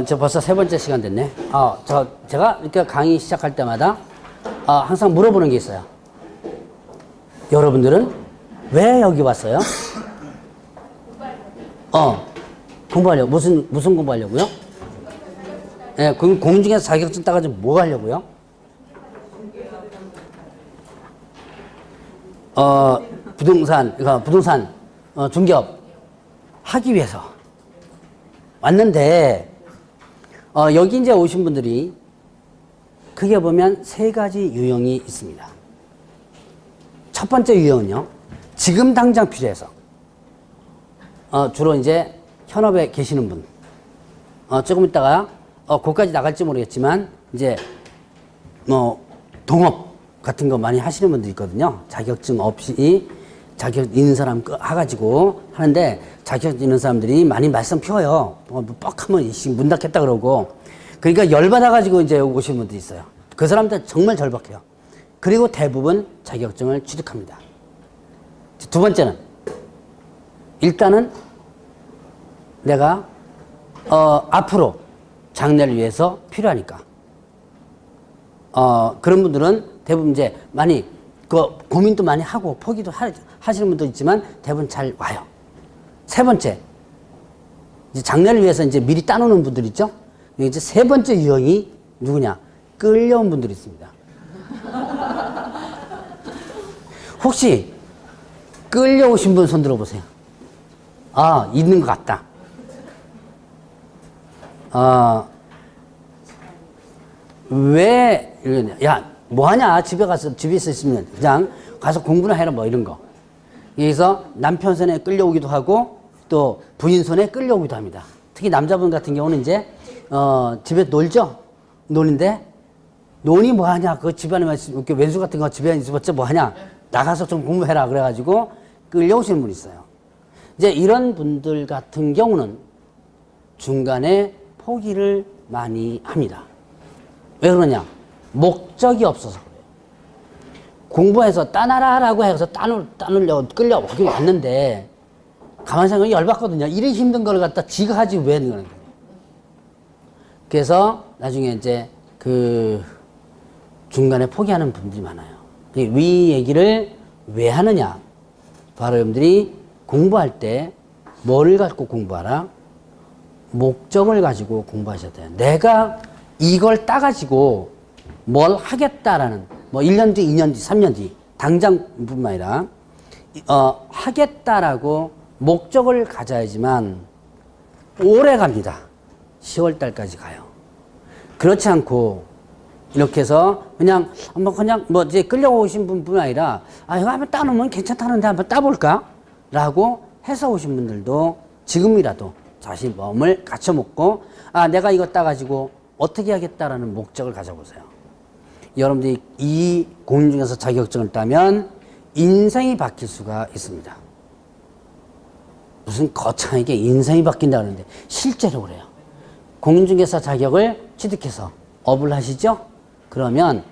이제 벌써 세 번째 시간 됐네. 제가 이렇게 강의 시작할 때마다, 항상 물어보는 게 있어요. 여러분들은 왜 여기 왔어요? 공부하려고. 무슨 공부하려고요? 예, 그럼 공중에서 자격증 따가지고 뭐 하려고요? 부동산, 중개업 하기 위해서 왔는데, 여기 이제 오신 분들이 크게 보면 세 가지 유형이 있습니다. 첫 번째 유형은요, 지금 당장 필요해서, 주로 이제 현업에 계시는 분, 조금 있다가, 거기까지 나갈지 모르겠지만, 이제, 동업 같은 거 많이 하시는 분들 있거든요. 자격증 없이, 자격 있는 사람 해가지고 하는데, 자격 있는 사람들이 많이 말썽 피워요. 뻑하면 문 닫겠다 그러고. 그러니까 열받아가지고 이제 오시는 분들이 있어요. 그 사람들 정말 절박해요. 그리고 대부분 자격증을 취득합니다. 두 번째는, 일단은 내가, 앞으로 장래를 위해서 필요하니까. 그런 분들은 대부분 이제 많이, 고민도 많이 하고 포기도 하시는 분도 있지만 대부분 잘 와요. 세 번째, 이제 장래를 위해서 이제 미리 따놓는 분들 있죠? 이제 세 번째 유형이 누구냐? 끌려온 분들이 있습니다. 혹시 끌려오신 분 손 들어보세요. 있는 것 같다. 왜, 야, 뭐 하냐? 집에서 있으면 그냥 가서 공부나 해라, 뭐 이런 거. 여기서 남편 손에 끌려오기도 하고 또 부인 손에 끌려오기도 합니다. 특히 남자분 같은 경우는 이제, 집에 놀죠? 노는데, 논이 뭐 하냐? 그 집안에 이렇게 왼수 같은 거 집에 있어봤자 뭐 하냐? 나가서 좀 공부해라. 그래가지고 끌려오시는 분이 있어요. 이제 이런 분들 같은 경우는 중간에 포기를 많이 합니다. 왜 그러냐? 목적이 없어서 그래요. 공부해서 따놔라라고 해서 끌려 오긴 왔는데, 가만히 생각하면 열받거든요. 이리 힘든 걸 갖다 지가 하지 왜 그러는 거예요. 그래서 나중에 이제 중간에 포기하는 분들이 많아요. 위 얘기를 왜 하느냐? 바로 여러분들이 공부할 때 뭐를 갖고 공부하라? 목적을 가지고 공부하셔야 돼요. 내가 이걸 따가지고 뭘 하겠다라는, 1년 뒤, 2년 뒤, 3년 뒤, 당장뿐만 아니라, 하겠다라고 목적을 가져야지만 오래 갑니다. 10월 달까지 가요. 그렇지 않고, 이렇게 해서 그냥 이제 끌려오신 분뿐 아니라, 이거 한번 따놓으면 괜찮다는데 한번 따볼까? 라고 해서 오신 분들도 지금이라도 자신 마음을 갖춰먹고, 내가 이거 따가지고 어떻게 하겠다라는 목적을 가져보세요. 여러분들이 이 공인중개사 자격증을 따면 인생이 바뀔 수가 있습니다. 무슨 거창하게 인생이 바뀐다 그러는데 실제로 그래요. 공인중개사 자격을 취득해서 업을 하시죠? 그러면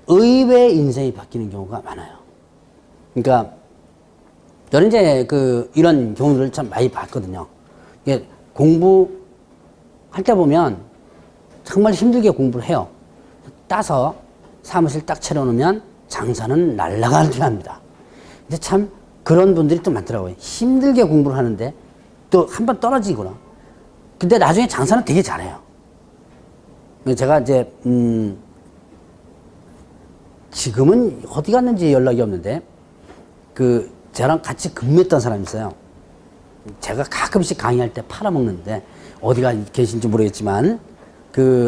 의외의 인생이 바뀌는 경우가 많아요. 그러니까 저는 이제 이런 경우를 참 많이 봤거든요. 이게 공부할 때 보면 정말 힘들게 공부를 해요. 따서 사무실 딱 차려놓으면 장사는 날아가는 줄 압니다. 근데 참 그런 분들이 또 많더라고요. 힘들게 공부를 하는데 또 한 번 떨어지거나. 근데 나중에 장사는 되게 잘해요. 제가 이제, 지금은 어디 갔는지 연락이 없는데, 저랑 같이 근무했던 사람이 있어요. 제가 가끔씩 강의할 때 팔아먹는데, 어디가 계신지 모르겠지만,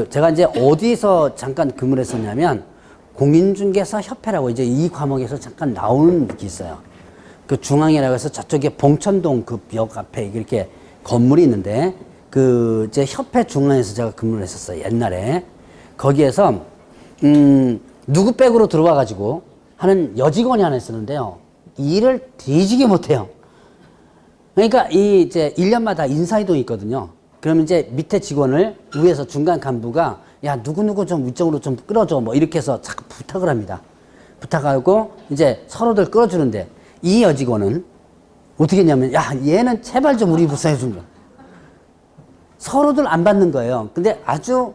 제가 이제 어디서 잠깐 근무를 했었냐면, 공인중개사 협회라고 이제 이 과목에서 잠깐 나오는 게 있어요. 중앙이라고 해서 저쪽에 봉천동 역 앞에 이렇게 건물이 있는데, 제 협회 중앙에서 제가 근무를 했었어요. 옛날에. 거기에서, 누구 백으로 들어와가지고 하는 여직원이 하나 있었는데요. 일을 뒤지게 못해요. 그러니까 이제 1년마다 인사이동이 있거든요. 그러면 이제 밑에 직원을 위에서 중간 간부가 야, 누구누구 좀 위쪽으로 좀 끌어줘. 뭐 이렇게 해서 자꾸 부탁을 합니다. 부탁하고 이제 서로들 끌어주는데 이 여직원은 어떻게 했냐면 야, 얘는 제발 좀 우리 부사해 준 거야. 서로들 안 받는 거예요. 근데 아주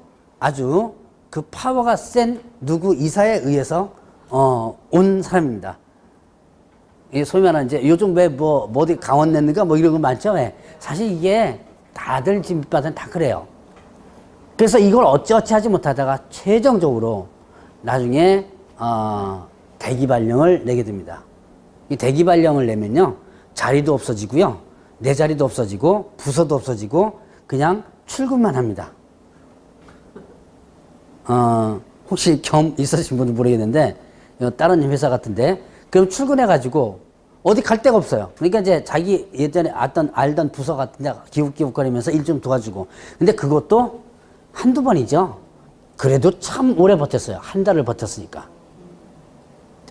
그 파워가 센 누구 이사에 의해서 온 사람입니다. 이 소위 말하는 이제 요즘 왜 뭐 어디 강원 냈는가 뭐 이런 거 많죠. 왜? 사실 이게 다들 지금 밑바닥은 다 그래요. 그래서 이걸 어찌어찌 하지 못하다가 최종적으로 나중에 대기발령을 내게 됩니다. 이 대기발령을 내면요, 자리도 없어지고요, 내 자리도 없어지고 부서도 없어지고 그냥 출근만 합니다. 혹시 경험 있으신 분은 모르겠는데 다른 회사 같은데 그럼 출근해가지고 어디 갈 데가 없어요. 그러니까 이제 자기 예전에 알던 부서 같은 데 기웃기웃거리면서 일 좀 도와주고. 근데 그것도 한두 번이죠. 그래도 참 오래 버텼어요. 한 달을 버텼으니까.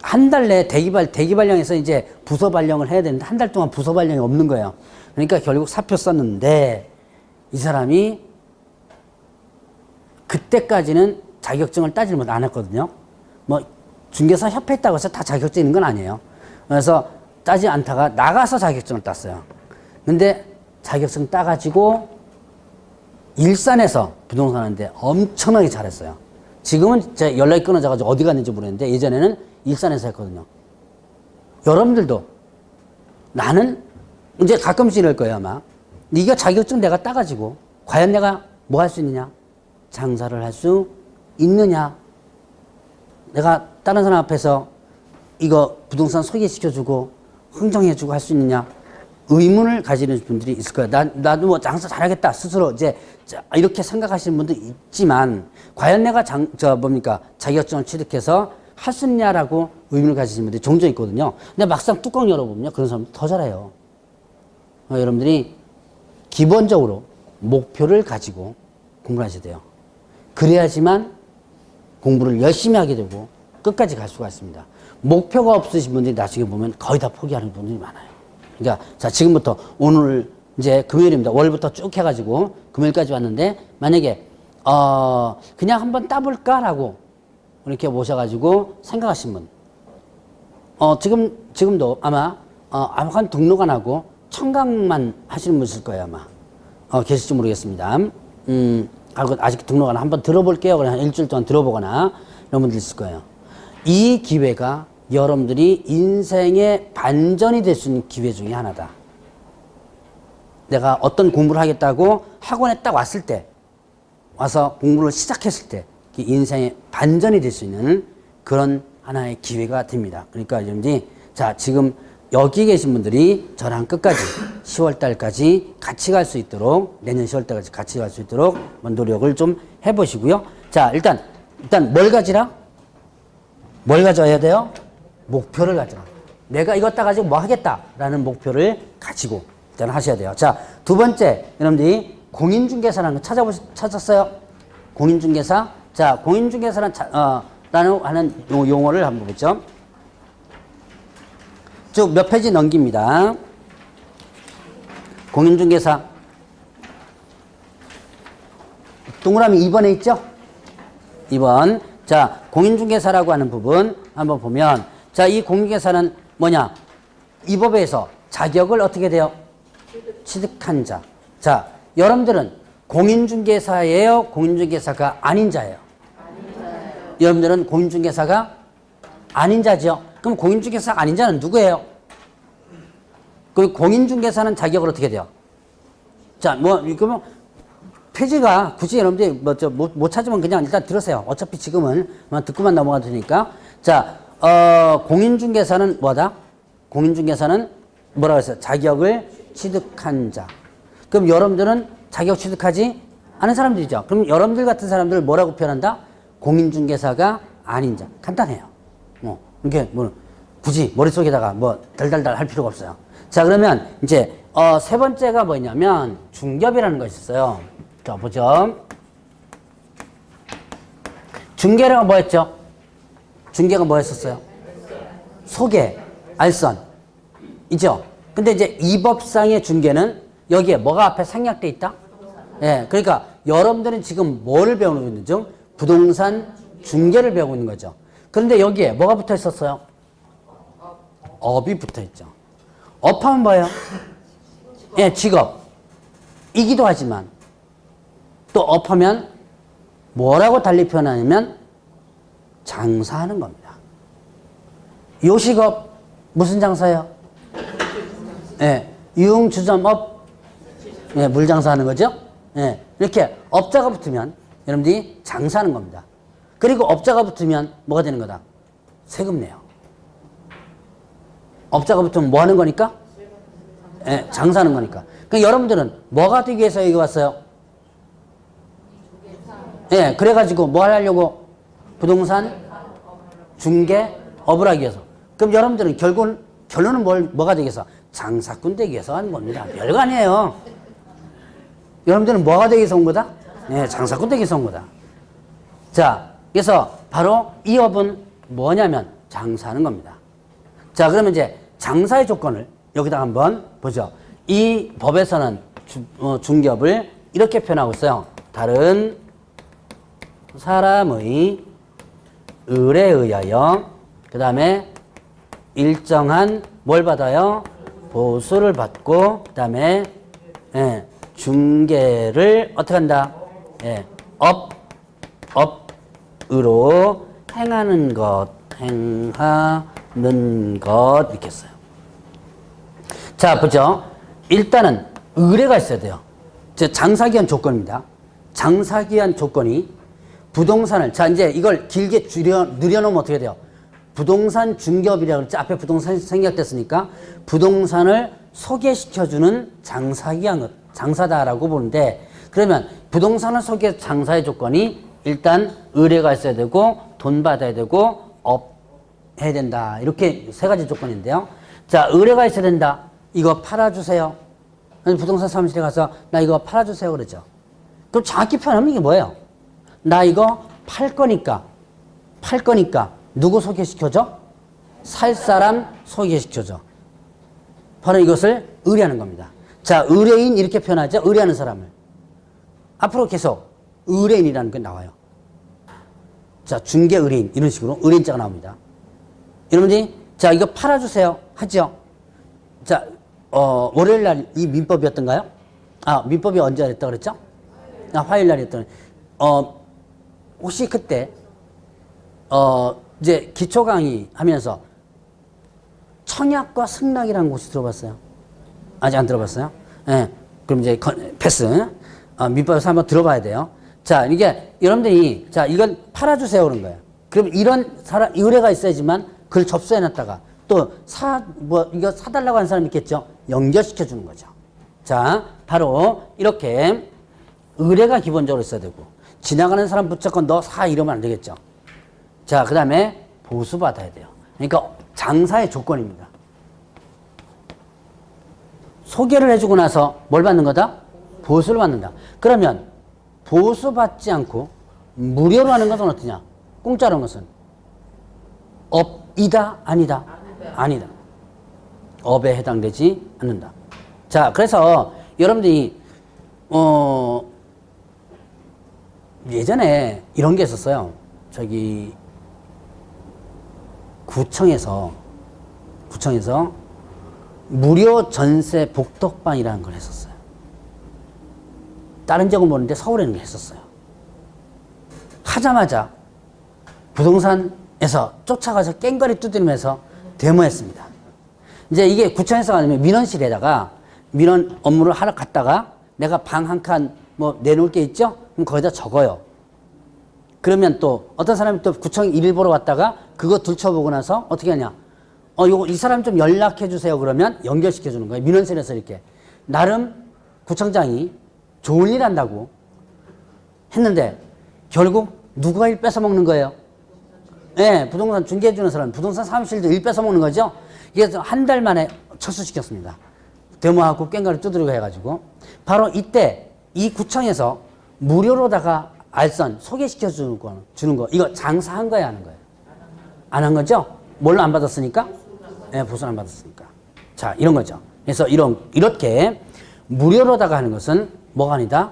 한 달 내에 대기발령에서 이제 부서 발령을 해야 되는데 한 달 동안 부서 발령이 없는 거예요. 그러니까 결국 사표 썼는데 이 사람이 그때까지는 자격증을 따지를 못 안 했거든요. 뭐 중개사 협회 있다고 해서 다 자격증 있는 건 아니에요. 그래서 따지 않다가 나가서 자격증을 땄어요. 근데 자격증 따가지고 일산에서 부동산 하는데 엄청나게 잘했어요. 지금은 제 연락이 끊어져가지고 어디 갔는지 모르겠는데 예전에는 일산에서 했거든요. 여러분들도 나는 이제 가끔씩 이럴 거예요 아마. 네가 자격증 내가 따가지고 과연 내가 뭐 할 수 있느냐? 장사를 할 수 있느냐? 내가 다른 사람 앞에서 이거 부동산 소개시켜주고 흥정해주고 할 수 있느냐? 의문을 가지는 분들이 있을 거예요. 나도 뭐 장사 잘하겠다 스스로 이제 이렇게 생각하시는 분도 있지만 과연 내가 자격증을 취득해서 할 수 있냐라고 의문을 가지시는 분들이 종종 있거든요. 근데 막상 뚜껑 열어보면요, 그런 사람들 더 잘해요. 여러분들이 기본적으로 목표를 가지고 공부를 하셔야 돼요. 그래야지만 공부를 열심히 하게 되고 끝까지 갈 수가 있습니다. 목표가 없으신 분들이 나중에 보면 거의 다 포기하는 분들이 많아요. 그러니까 자, 지금부터 오늘 이제 금요일입니다. 월부터 쭉 해가지고 금요일까지 왔는데 만약에 그냥 한번 따볼까라고 이렇게 모셔가지고 생각하신 분, 지금도 아마 아무간 등록 안 하고 청강만 하시는 분 있을 거예요 아마. 계실지 모르겠습니다. 아직 등록 안 하고 한번 들어볼게요. 그냥 한 일주일 동안 들어보거나 이런 분들 있을 거예요. 이 기회가 여러분들이 인생의 반전이 될 수 있는 기회 중에 하나다. 내가 어떤 공부를 하겠다고 학원에 딱 왔을 때, 와서 공부를 시작했을 때 인생의 반전이 될 수 있는 그런 하나의 기회가 됩니다. 그러니까 여러분들이 자, 지금 여기 계신 분들이 저랑 끝까지 10월달까지 같이 갈 수 있도록, 내년 10월달까지 같이 갈 수 있도록 노력을 좀 해보시고요. 자, 일단 뭘 가지라? 뭘 가져야 돼요? 목표를 가져라. 내가 이것 따가지고 뭐 하겠다라는 목표를 가지고 일단 하셔야 돼요. 자, 두 번째, 여러분들이 공인중개사라는 거 찾았어요? 공인중개사? 자, 공인중개사라는 하는 용어를 한번 보죠. 쭉 몇 페이지 넘깁니다. 공인중개사. 동그라미 2번에 있죠? 2번. 자, 공인중개사라고 하는 부분 한번 보면, 자, 이 공인중개사는 뭐냐? 이 법에서 자격을 어떻게 돼요? 취득한 자. 자, 여러분들은 공인중개사예요? 공인중개사가 아닌 자예요? 아닌 자예요. 여러분들은 공인중개사가 아닌 자죠? 그럼 공인중개사가 아닌 자는 누구예요? 그 공인중개사는 자격을 어떻게 돼요? 자, 그러면 페이지가 굳이 여러분들이 못 찾으면 그냥 일단 들으세요. 어차피 지금은 듣고만 넘어가도 되니까. 자, 공인중개사는 뭐다? 공인중개사는 뭐라고 했어요? 자격을 취득한 자. 그럼 여러분들은 자격 취득하지 않은 사람들이죠. 그럼 여러분들 같은 사람들을 뭐라고 표현한다? 공인중개사가 아닌 자. 간단해요. 이렇게 굳이 머릿속에다가 달달달 할 필요가 없어요. 자, 그러면 이제 세 번째가 뭐냐면 중개업이라는 것이 있어요. 자, 보죠. 중개가 뭐였죠? 중개가 뭐였었어요? 소개, 알선. 이죠? 근데 이제 이 법상의 중개는 여기에 뭐가 앞에 생략돼 있다? 예, 그러니까 여러분들은 지금 뭐를 배우고 있는 중? 부동산 중개를 배우고 있는 거죠. 그런데 여기에 뭐가 붙어 있었어요? 업이 붙어 있죠. 업하면 뭐예요? 예, 직업이기도 하지만 또 업하면 뭐라고 달리 표현하냐면 장사하는 겁니다. 요식업 무슨 장사예요? 예, 유흥주점업, 예, 물장사하는 거죠. 예, 이렇게 업자가 붙으면 여러분들이 장사하는 겁니다. 그리고 업자가 붙으면 뭐가 되는 거다? 세금 내요. 업자가 붙으면 뭐 하는 거니까? 예, 장사하는 거니까. 그러니까 여러분들은 뭐가 되기 위해서 여기 왔어요? 예, 그래가지고 뭐 하려고? 부동산 중개업을 하기 위해서. 그럼 여러분들은 결론은 뭐가 되기 위해서? 장사꾼 되기 위해서 하는 겁니다. 별거 아니에요. 여러분들은 뭐가 되기 위해서 온 거다? 네, 장사꾼 되기 위해서 온 거다. 자, 그래서 바로 이 업은 뭐냐면 장사하는 겁니다. 자, 그러면 이제 장사의 조건을 여기다 한번 보죠. 이 법에서는 중개업을 이렇게 표현하고 있어요. 다른 사람의 의뢰에 의하여 그 다음에 일정한 뭘 받아요? 보수를 받고 그 다음에 예, 중개를 어떻게 한다? 예, 업으로 행하는 것 이렇게 했어요. 자, 보죠. 일단은 의뢰가 있어야 돼요. 장사기 위한 조건입니다. 장사기 위한 조건이 부동산을, 자, 이제 이걸 길게 늘려놓으면 어떻게 돼요? 부동산 중개업이라고 그랬지. 앞에 부동산이 생략됐으니까 부동산을 소개시켜주는 장사기 위한 것, 장사다라고 보는데, 그러면 부동산을 장사의 조건이 일단 의뢰가 있어야 되고 돈 받아야 되고 업 해야 된다. 이렇게 세 가지 조건인데요. 자, 의뢰가 있어야 된다. 이거 팔아주세요. 부동산 사무실에 가서 나 이거 팔아주세요 그러죠. 그럼 정확히 표현하면 이게 뭐예요? 나 이거 팔 거니까 누구 소개시켜줘? 살 사람 소개시켜줘. 바로 이것을 의뢰하는 겁니다. 자, 의뢰인 이렇게 표현하죠. 의뢰하는 사람을. 앞으로 계속 의뢰인이라는 게 나와요. 자, 중개 의뢰인 이런 식으로 의뢰인자가 나옵니다. 여러분들이 자, 이거 팔아주세요 하죠. 자, 월요일 날 이 민법이었던가요? 아, 민법이 언제 했다 그랬죠? 아, 화요일 날이었던. 혹시 그때 이제 기초 강의 하면서 청약과 승낙이라는 곳이 들어봤어요? 아직 안 들어봤어요? 예. 그럼 이제 패스. 민법에서 한번 들어봐야 돼요. 자, 이게 여러분들이 자, 이건 팔아주세요 그런 거예요. 그럼 이런 사람 의뢰가 있어야지만 그걸 접수해 놨다가 또 이거 사달라고 하는 사람이 있겠죠? 연결시켜 주는 거죠. 자, 바로 이렇게 의뢰가 기본적으로 있어야 되고, 지나가는 사람 무조건 너 사 이러면 안 되겠죠. 자, 그 다음에 보수받아야 돼요. 그러니까 장사의 조건입니다. 소개를 해주고 나서 뭘 받는 거다? 보수를 받는다. 그러면 보수받지 않고 무료로 하는 것은 어떠냐? 공짜로 하는 것은 업이다? 아니다? 아니다. 업에 해당되지 않는다. 자, 그래서 여러분들이 예전에 이런 게 있었어요. 저기 구청에서 무료 전세 복덕방이라는 걸 했었어요. 다른 지역은 모르는데 서울에는 했었어요. 하자마자 부동산에서 쫓아가서 깽가리 두드리면서 데모했습니다. 이제 이게 구청에서 아니면 민원실에다가 민원 업무를 하러 갔다가 내가 방 한 칸 뭐 내놓을 게 있죠? 그럼 거기다 적어요. 그러면 또 어떤 사람이 또 구청 일을 보러 왔다가 그거 들춰보고 나서 어떻게 하냐? 요거 이 사람 좀 연락해 주세요. 그러면 연결시켜 주는 거예요. 민원실에서 이렇게. 나름 구청장이 좋은 일 한다고 했는데 결국 누가 일 뺏어 먹는 거예요? 네, 부동산 중개해 주는 사람, 부동산 사무실도 일 뺏어 먹는 거죠. 이게 한 달 만에 철수시켰습니다. 데모하고 깽가리 두드리고 해가지고. 바로 이때 이 구청에서 무료로다가 알선 소개시켜 주는 거 이거 장사한 거야, 하는 거예요? 안 한 거죠? 뭘로 안 받았으니까? 네, 보수를 안 받았으니까. 자, 이런 거죠. 그래서 이렇게 무료로다가 하는 것은 뭐가 아니다?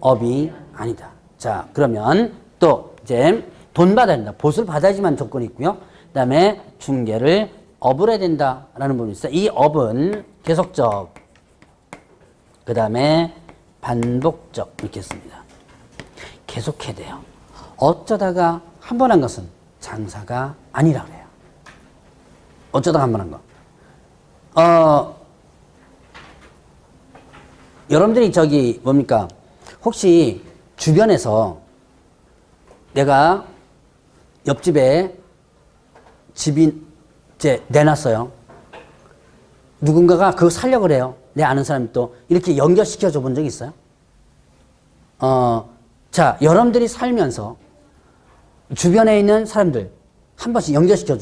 업이 아니다. 자, 그러면 또 이제 돈 받아야 된다. 보수를 받아야지만 조건이 있고요. 그 다음에 중개를 업을 해야 된다라는 부분이 있어요. 이 업은 계속적, 그 다음에 반복적 이렇게 했습니다. 계속해야 돼요. 어쩌다가 한 번 한 것은 장사가 아니라 그래요. 어쩌다가 한 번 한 거. 여러분들이 저기 뭡니까? 혹시 주변에서 내가 옆집에 집이 이제 내놨어요. 누군가가 그거 살려고 그래요. 내 아는 사람이 또 이렇게 연결시켜 줘 본 적 있어요? 자, 여러분들이 살면서 주변에 있는 사람들 한 번씩 연결시켜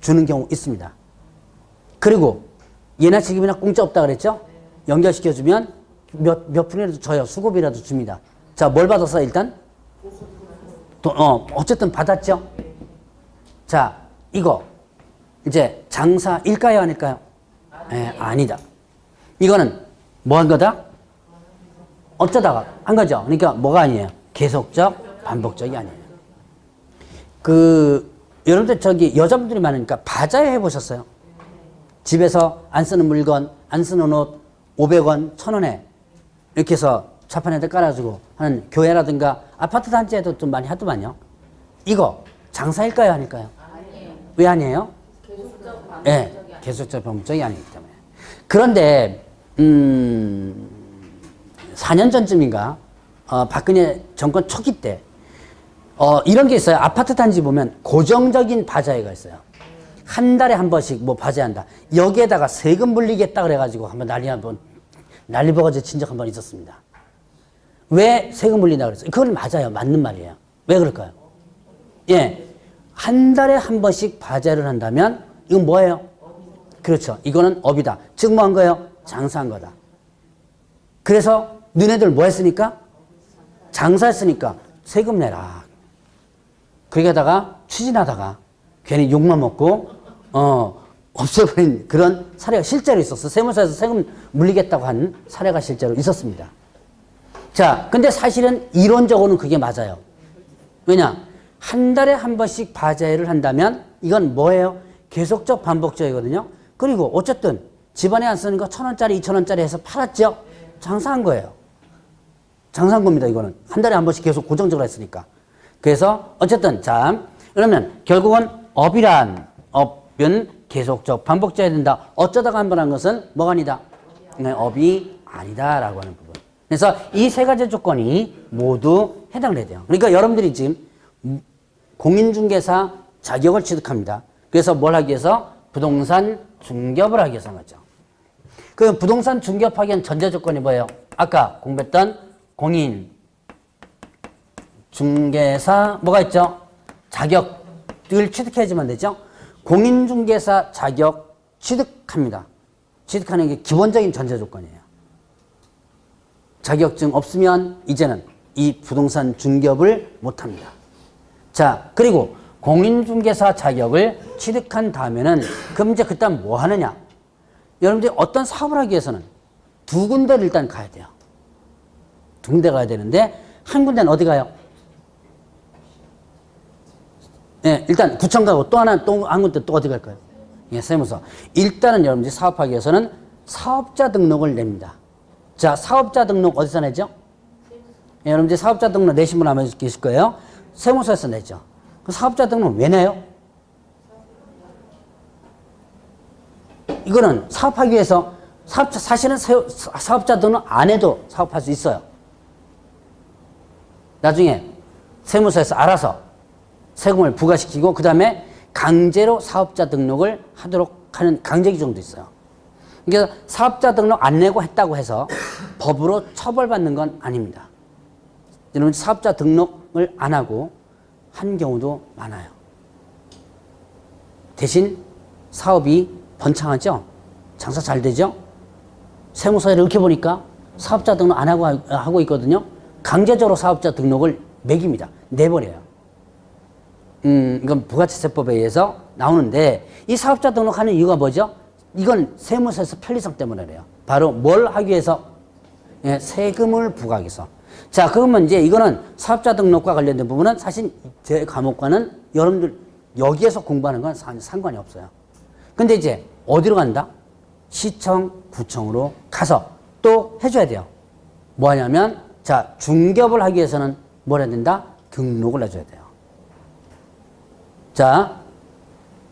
주는 경우 있습니다. 그리고 예나 지금이나 공짜 없다 그랬죠? 연결시켜 주면 몇 푼이라도 줘요. 수고비라도 줍니다. 자, 뭘 받았어, 일단? 어쨌든 받았죠? 자, 이거, 이제 장사일까요, 아닐까요? 아니다. 이거는 뭐 한 거다? 어쩌다가 한 거죠. 그러니까 뭐가 아니에요? 계속적, 반복적이 아니에요. 여러분들 저기 여자분들이 많으니까 바자회 해보셨어요? 집에서 안 쓰는 물건, 안 쓰는 옷, 500원, 1000원에 이렇게 해서 좌판에다 깔아주고 하는 교회라든가 아파트 단지에도 좀 많이 하더만요. 이거 장사일까요, 아닐까요? 아니에요. 왜 아니에요? 계속적, 반복적이 네, 계속적, 반복적이 아니기 때문에. 그런데 4년 전쯤인가 박근혜 정권 초기 때 이런 게 있어요. 아파트 단지 보면 고정적인 바자회가 있어요. 한 달에 한 번씩 뭐 바자회한다. 여기에다가 세금 물리겠다 그래가지고 한번 난리 버거지 친 적 한 번 있었습니다. 왜 세금 물린다 그랬어요? 그건 맞아요. 맞는 말이에요. 왜 그럴까요? 예, 한 달에 한 번씩 바자회를 한다면 이건 뭐예요? 그렇죠. 이거는 업이다. 즉 뭐 한 거예요? 장사한 거다. 그래서 너네들 뭐 했으니까? 장사했으니까 세금 내라. 그렇게 하다가 추진하다가 괜히 욕만 먹고 없애버린 그런 사례가 실제로 있었어. 세무서에서 세금 물리겠다고 한 사례가 실제로 있었습니다. 자, 근데 사실은 이론적으로는 그게 맞아요. 왜냐? 한 달에 한 번씩 바자회를 한다면 이건 뭐예요? 계속적 반복적이거든요. 그리고 어쨌든 집안에 안 쓰는 거 1000원짜리, 2000원짜리 해서 팔았죠? 장사한 거예요. 장사한 겁니다, 이거는. 한 달에 한 번씩 계속 고정적으로 했으니까. 그래서 어쨌든 자, 그러면 결국은 업은 계속적 반복적이어야 된다. 어쩌다가 한 번 한 것은 뭐가 아니다? 네, 업이 아니다라고 하는 부분. 그래서 이 세 가지 조건이 모두 해당을 해야 돼요. 그러니까 여러분들이 지금 공인중개사 자격을 취득합니다. 그래서 뭘 하기 위해서? 부동산 중개업을 하기 위해서 한 거죠. 그 부동산 중개업하기 위한 전제 조건이 뭐예요? 아까 공부했던 공인 중개사 뭐가 있죠? 자격을 취득해야지만 되죠. 공인중개사 자격 취득합니다. 취득하는 게 기본적인 전제 조건이에요. 자격증 없으면 이제는 이 부동산 중개업을 못합니다. 자, 그리고 공인중개사 자격을 취득한 다음에는 그럼 이제 그다음 뭐 하느냐? 여러분들이 어떤 사업을 하기 위해서는 두 군데를 일단 가야 돼요. 두 군데 가야 되는데 한 군데는 어디 가요? 예, 일단 구청 가고 또 한 군데 또 어디 갈까요? 예, 세무서. 일단은 여러분들이 사업하기 위해서는 사업자 등록을 냅니다. 자, 사업자 등록 어디서 내죠? 예, 여러분들이 사업자 등록 내신 분 아마 계실 거예요. 세무서에서 내죠. 그 사업자 등록 왜 내요? 이거는 사업하기 위해서 사실은 사업자 등록 안 해도 사업할 수 있어요. 나중에 세무서에서 알아서 세금을 부과시키고 그 다음에 강제로 사업자 등록을 하도록 하는 강제 규정도 있어요. 그러니까 사업자 등록 안 내고 했다고 해서 법으로 처벌받는 건 아닙니다. 여러분 사업자 등록을 안 하고 한 경우도 많아요. 대신 사업이 번창하죠? 장사 잘 되죠? 세무서에 이렇게 보니까 사업자 등록 안 하고 있거든요. 강제적으로 사업자 등록을 매깁니다. 내버려요. 이건 부가세법에 의해서 나오는데 이 사업자 등록하는 이유가 뭐죠? 이건 세무서에서 편리성 때문에 그래요. 바로 뭘 하기 위해서? 예, 세금을 부과하기 위해서. 자, 그러면 이제 이거는 사업자 등록과 관련된 부분은 사실 제 과목과는 여러분들 여기에서 공부하는 건 상관이 없어요. 근데 이제 어디로 간다? 시청, 구청으로 가서 또 해줘야 돼요. 뭐 하냐면, 자, 중개업을 하기 위해서는 뭘 해야 된다? 등록을 해줘야 돼요. 자,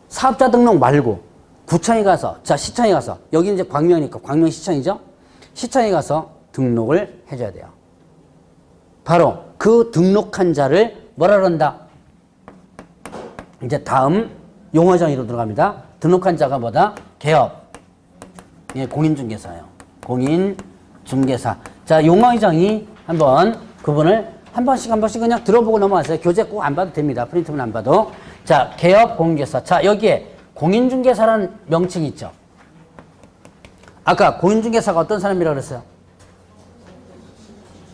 사업자 등록 말고 구청에 가서, 자, 시청에 가서, 여기 이제 광명이니까 광명시청이죠? 시청에 가서 등록을 해줘야 돼요. 바로 그 등록한 자를 뭐라 그런다? 이제 다음 용어정의로 들어갑니다. 등록한 자가 뭐다? 개업. 예, 공인중개사예요. 공인중개사. 자, 용어정의 한번 그분을 한 번씩 그냥 들어보고 넘어가세요. 교재 꼭 안 봐도 됩니다. 프린트만 안 봐도. 자, 개업 공인중개사. 자, 여기에 공인중개사라는 명칭이 있죠. 아까 공인중개사가 어떤 사람이라고 그랬어요?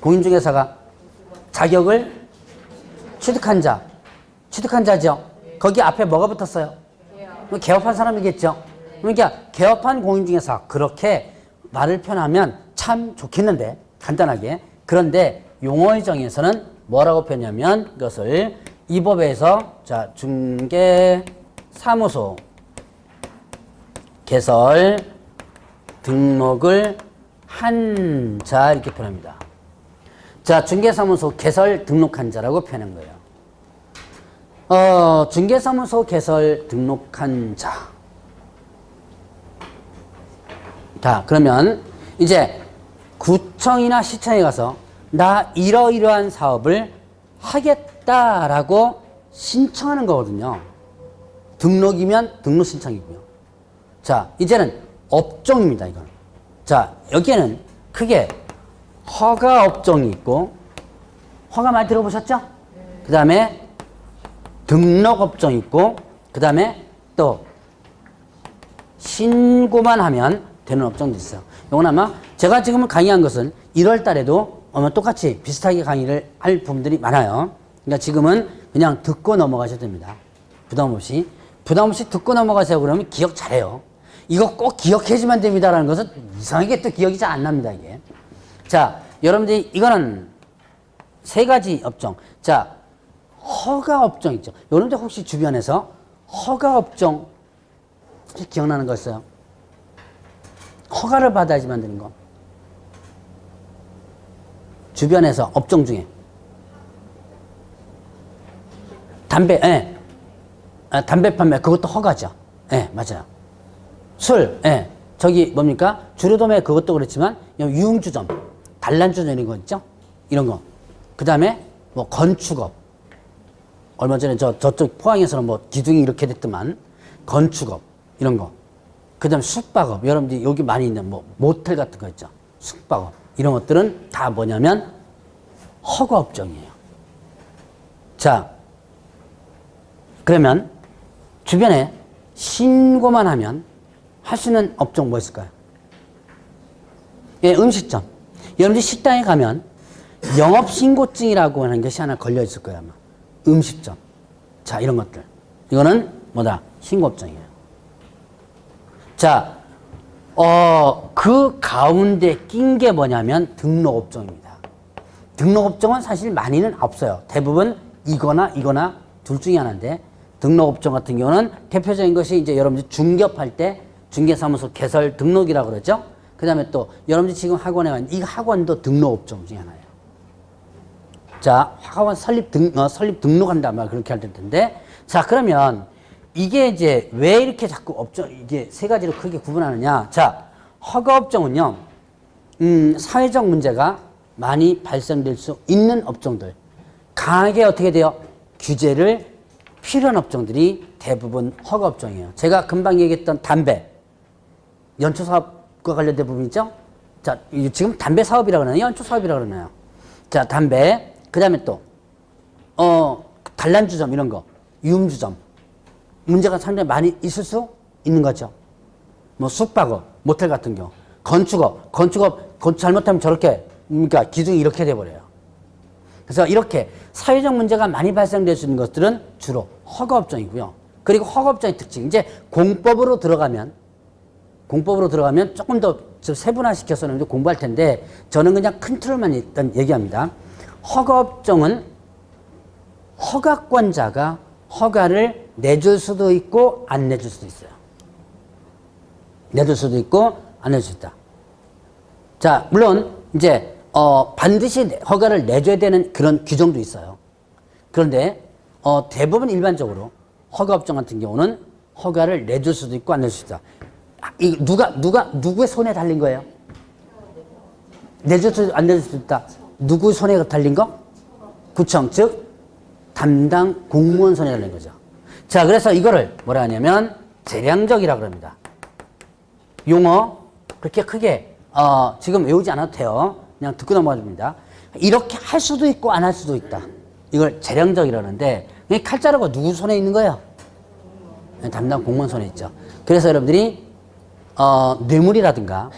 공인중개사가 자격을 취득한 자. 취득한 자죠. 거기 앞에 뭐가 붙었어요? 개업한 사람이겠죠. 그러니까 개업한 공인중개사. 그렇게 말을 표현하면 참 좋겠는데 간단하게. 그런데 용어의 정의에서는 뭐라고 표현하냐면 이것을 이 법에서 자 중개사무소 개설 등록을 한 자 이렇게 표현합니다. 자, 중개사무소 개설 등록한 자라고 표현한 거예요. 중개사무소 개설 등록한 자. 자, 그러면 이제 구청이나 시청에 가서 나 이러이러한 사업을 하겠다라고 신청하는 거거든요. 등록이면 등록 신청이고요. 자, 이제는 업종입니다, 이건. 자, 여기에는 크게 허가 업종이 있고, 허가 많이 들어보셨죠? 그 다음에 등록 업종이 있고, 그 다음에 또 신고만 하면 되는 업종도 있어요. 이건 아마 제가 지금 강의한 것은 1월 달에도 아마 똑같이 비슷하게 강의를 할 부분들이 많아요. 그러니까 지금은 그냥 듣고 넘어가셔도 됩니다. 부담 없이 듣고 넘어가세요. 그러면 기억 잘해요. 이거 꼭 기억해주면 됩니다라는 것은 이상하게 또 기억이 잘 안 납니다, 이게. 자, 여러분들이 이거는 세 가지 업종. 자, 허가 업종 있죠. 여러분들 혹시 주변에서 허가 업종 혹시 기억나는 거 있어요? 허가를 받아야지 만드는 거. 주변에서 업종 중에. 담배, 예. 담배 판매, 그것도 허가죠. 예, 맞아요. 술, 예. 저기 뭡니까? 주류도매 그것도 그렇지만, 유흥주점, 단란주점 이런 거 있죠? 이런 거. 그 다음에 뭐 건축업. 얼마 전에 저쪽 포항에서는 뭐 기둥이 이렇게 됐더만, 건축업, 이런 거. 그 다음에 숙박업. 여러분들이 여기 많이 있는 뭐 모텔 같은 거 있죠? 숙박업. 이런 것들은 다 뭐냐면 허가업종이에요. 자, 그러면 주변에 신고만 하면 할 수 있는 업종 뭐 있을까요? 예, 음식점. 여러분들 식당에 가면 영업신고증이라고 하는 것이 하나 걸려 있을 거예요, 아마. 음식점. 자, 이런 것들. 이거는 뭐다? 신고업종이에요. 자, 그 가운데 낀 게 뭐냐면 등록업종입니다. 등록업종은 사실 많이는 없어요. 대부분 이거나 둘 중에 하나인데, 등록업종 같은 경우는 대표적인 것이 이제 여러분들 중개업할 때 중개사무소 개설 등록이라고 그러죠. 그 다음에 또 여러분들 지금 학원에 와 있는 이 학원도 등록업종 중에 하나예요. 자, 학원 설립 등록한다 말 그렇게 할 텐데, 자, 그러면 이게 이제 왜 이렇게 자꾸 업종, 이게 세 가지로 크게 구분하느냐. 자, 허가업종은요, 사회적 문제가 많이 발생될 수 있는 업종들. 강하게 어떻게 돼요? 규제를 필요한 업종들이 대부분 허가업종이에요. 제가 금방 얘기했던 담배, 연초사업과 관련된 부분 있죠? 자, 지금 담배 사업이라고 그러나요? 연초사업이라고 그러나요? 자, 담배, 그 다음에 또, 단란주점 이런 거, 유흥주점. 문제가 상당히 많이 있을 수 있는 거죠. 뭐 숙박업, 모텔 같은 경우, 건축업 잘못하면 저렇게, 그러니까 기둥이 이렇게 돼버려요. 그래서 이렇게 사회적 문제가 많이 발생될 수 있는 것들은 주로 허가업종이고요. 그리고 허가업종의 특징, 이제 공법으로 들어가면 조금 더 세분화시켜서 공부할 텐데, 저는 그냥 큰 틀만 일단 얘기합니다. 허가업종은 허가권자가 허가를 내줄 수도 있고 안 내줄 수도 있어요. 내줄 수도 있고 안 내줄 수 있다. 자, 물론 이제 반드시 허가를 내줘야 되는 그런 규정도 있어요. 그런데 대부분 일반적으로 허가업종 같은 경우는 허가를 내줄 수도 있고 안 낼 수도 있다. 이 누구의 손에 달린 거예요? 내줄 수도 안 내줄 수도 있다. 누구 손에 달린 거? 구청, 즉 담당 공무원 손에 달린 거죠. 자, 그래서 이거를 뭐라 하냐면 재량적이라고 합니다. 용어 그렇게 크게 지금 외우지 않아도 돼요. 그냥 듣고 넘어가 줍니다. 이렇게 할 수도 있고 안 할 수도 있다. 이걸 재량적이라는데 칼자루가 누구 손에 있는 거예요? 담당 공무원 손에 있죠. 그래서 여러분들이 뇌물이라든가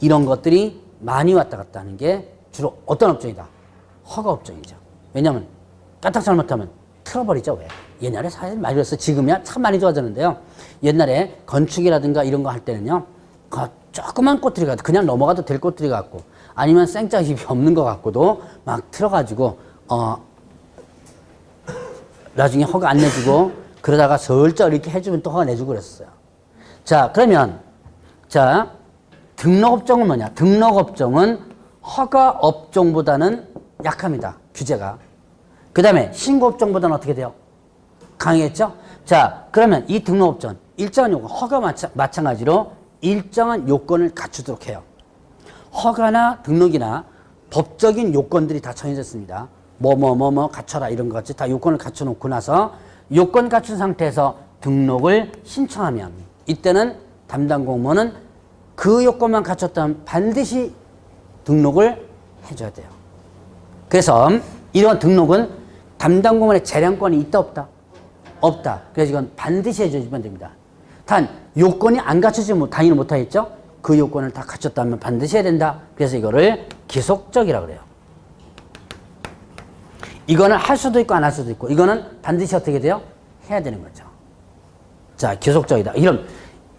이런 것들이 많이 왔다 갔다 하는 게 주로 어떤 업종이다? 허가업종이죠. 왜냐하면 까딱 잘못하면 틀어버리죠. 왜? 옛날에 사실 많이 그랬어요. 지금이야 참 많이 좋아졌는데요. 옛날에 건축이라든가 이런 거 할 때는요. 조그만 꽃들이 같고 그냥 넘어가도 될 꽃들이 같고 아니면 생짝이 없는 것 같고도 막 틀어가지고 나중에 허가 안 내주고 그러다가 슬쩍 이렇게 해주면 또 허가 내주고 그랬어요. 자, 그러면 자 등록업종은 뭐냐? 등록업종은 허가업종보다는 약합니다. 규제가. 그 다음에 신고업종보다는 어떻게 돼요? 강했죠? 자, 그러면 이 등록업종 일정한 요건, 허가 마찬가지로 일정한 요건을 갖추도록 해요. 허가나 등록이나 법적인 요건들이 다 정해졌습니다. 뭐 갖춰라 이런 것 같이 다 요건을 갖춰놓고 나서 요건 갖춘 상태에서 등록을 신청하면 이때는 담당 공무원은 그 요건만 갖췄다면 반드시 등록을 해줘야 돼요. 그래서 이런 등록은 담당 공무원의 재량권이 있다 없다? 없다. 그래서 이건 반드시 해주시면 됩니다. 단 요건이 안 갖춰지면 당연히 못하겠죠? 그 요건을 다 갖췄다면 반드시 해야 된다. 그래서 이거를 기속적이라고 그래요. 이거는 할 수도 있고 안 할 수도 있고 이거는 반드시 어떻게 돼요? 해야 되는 거죠. 자, 기속적이다. 이런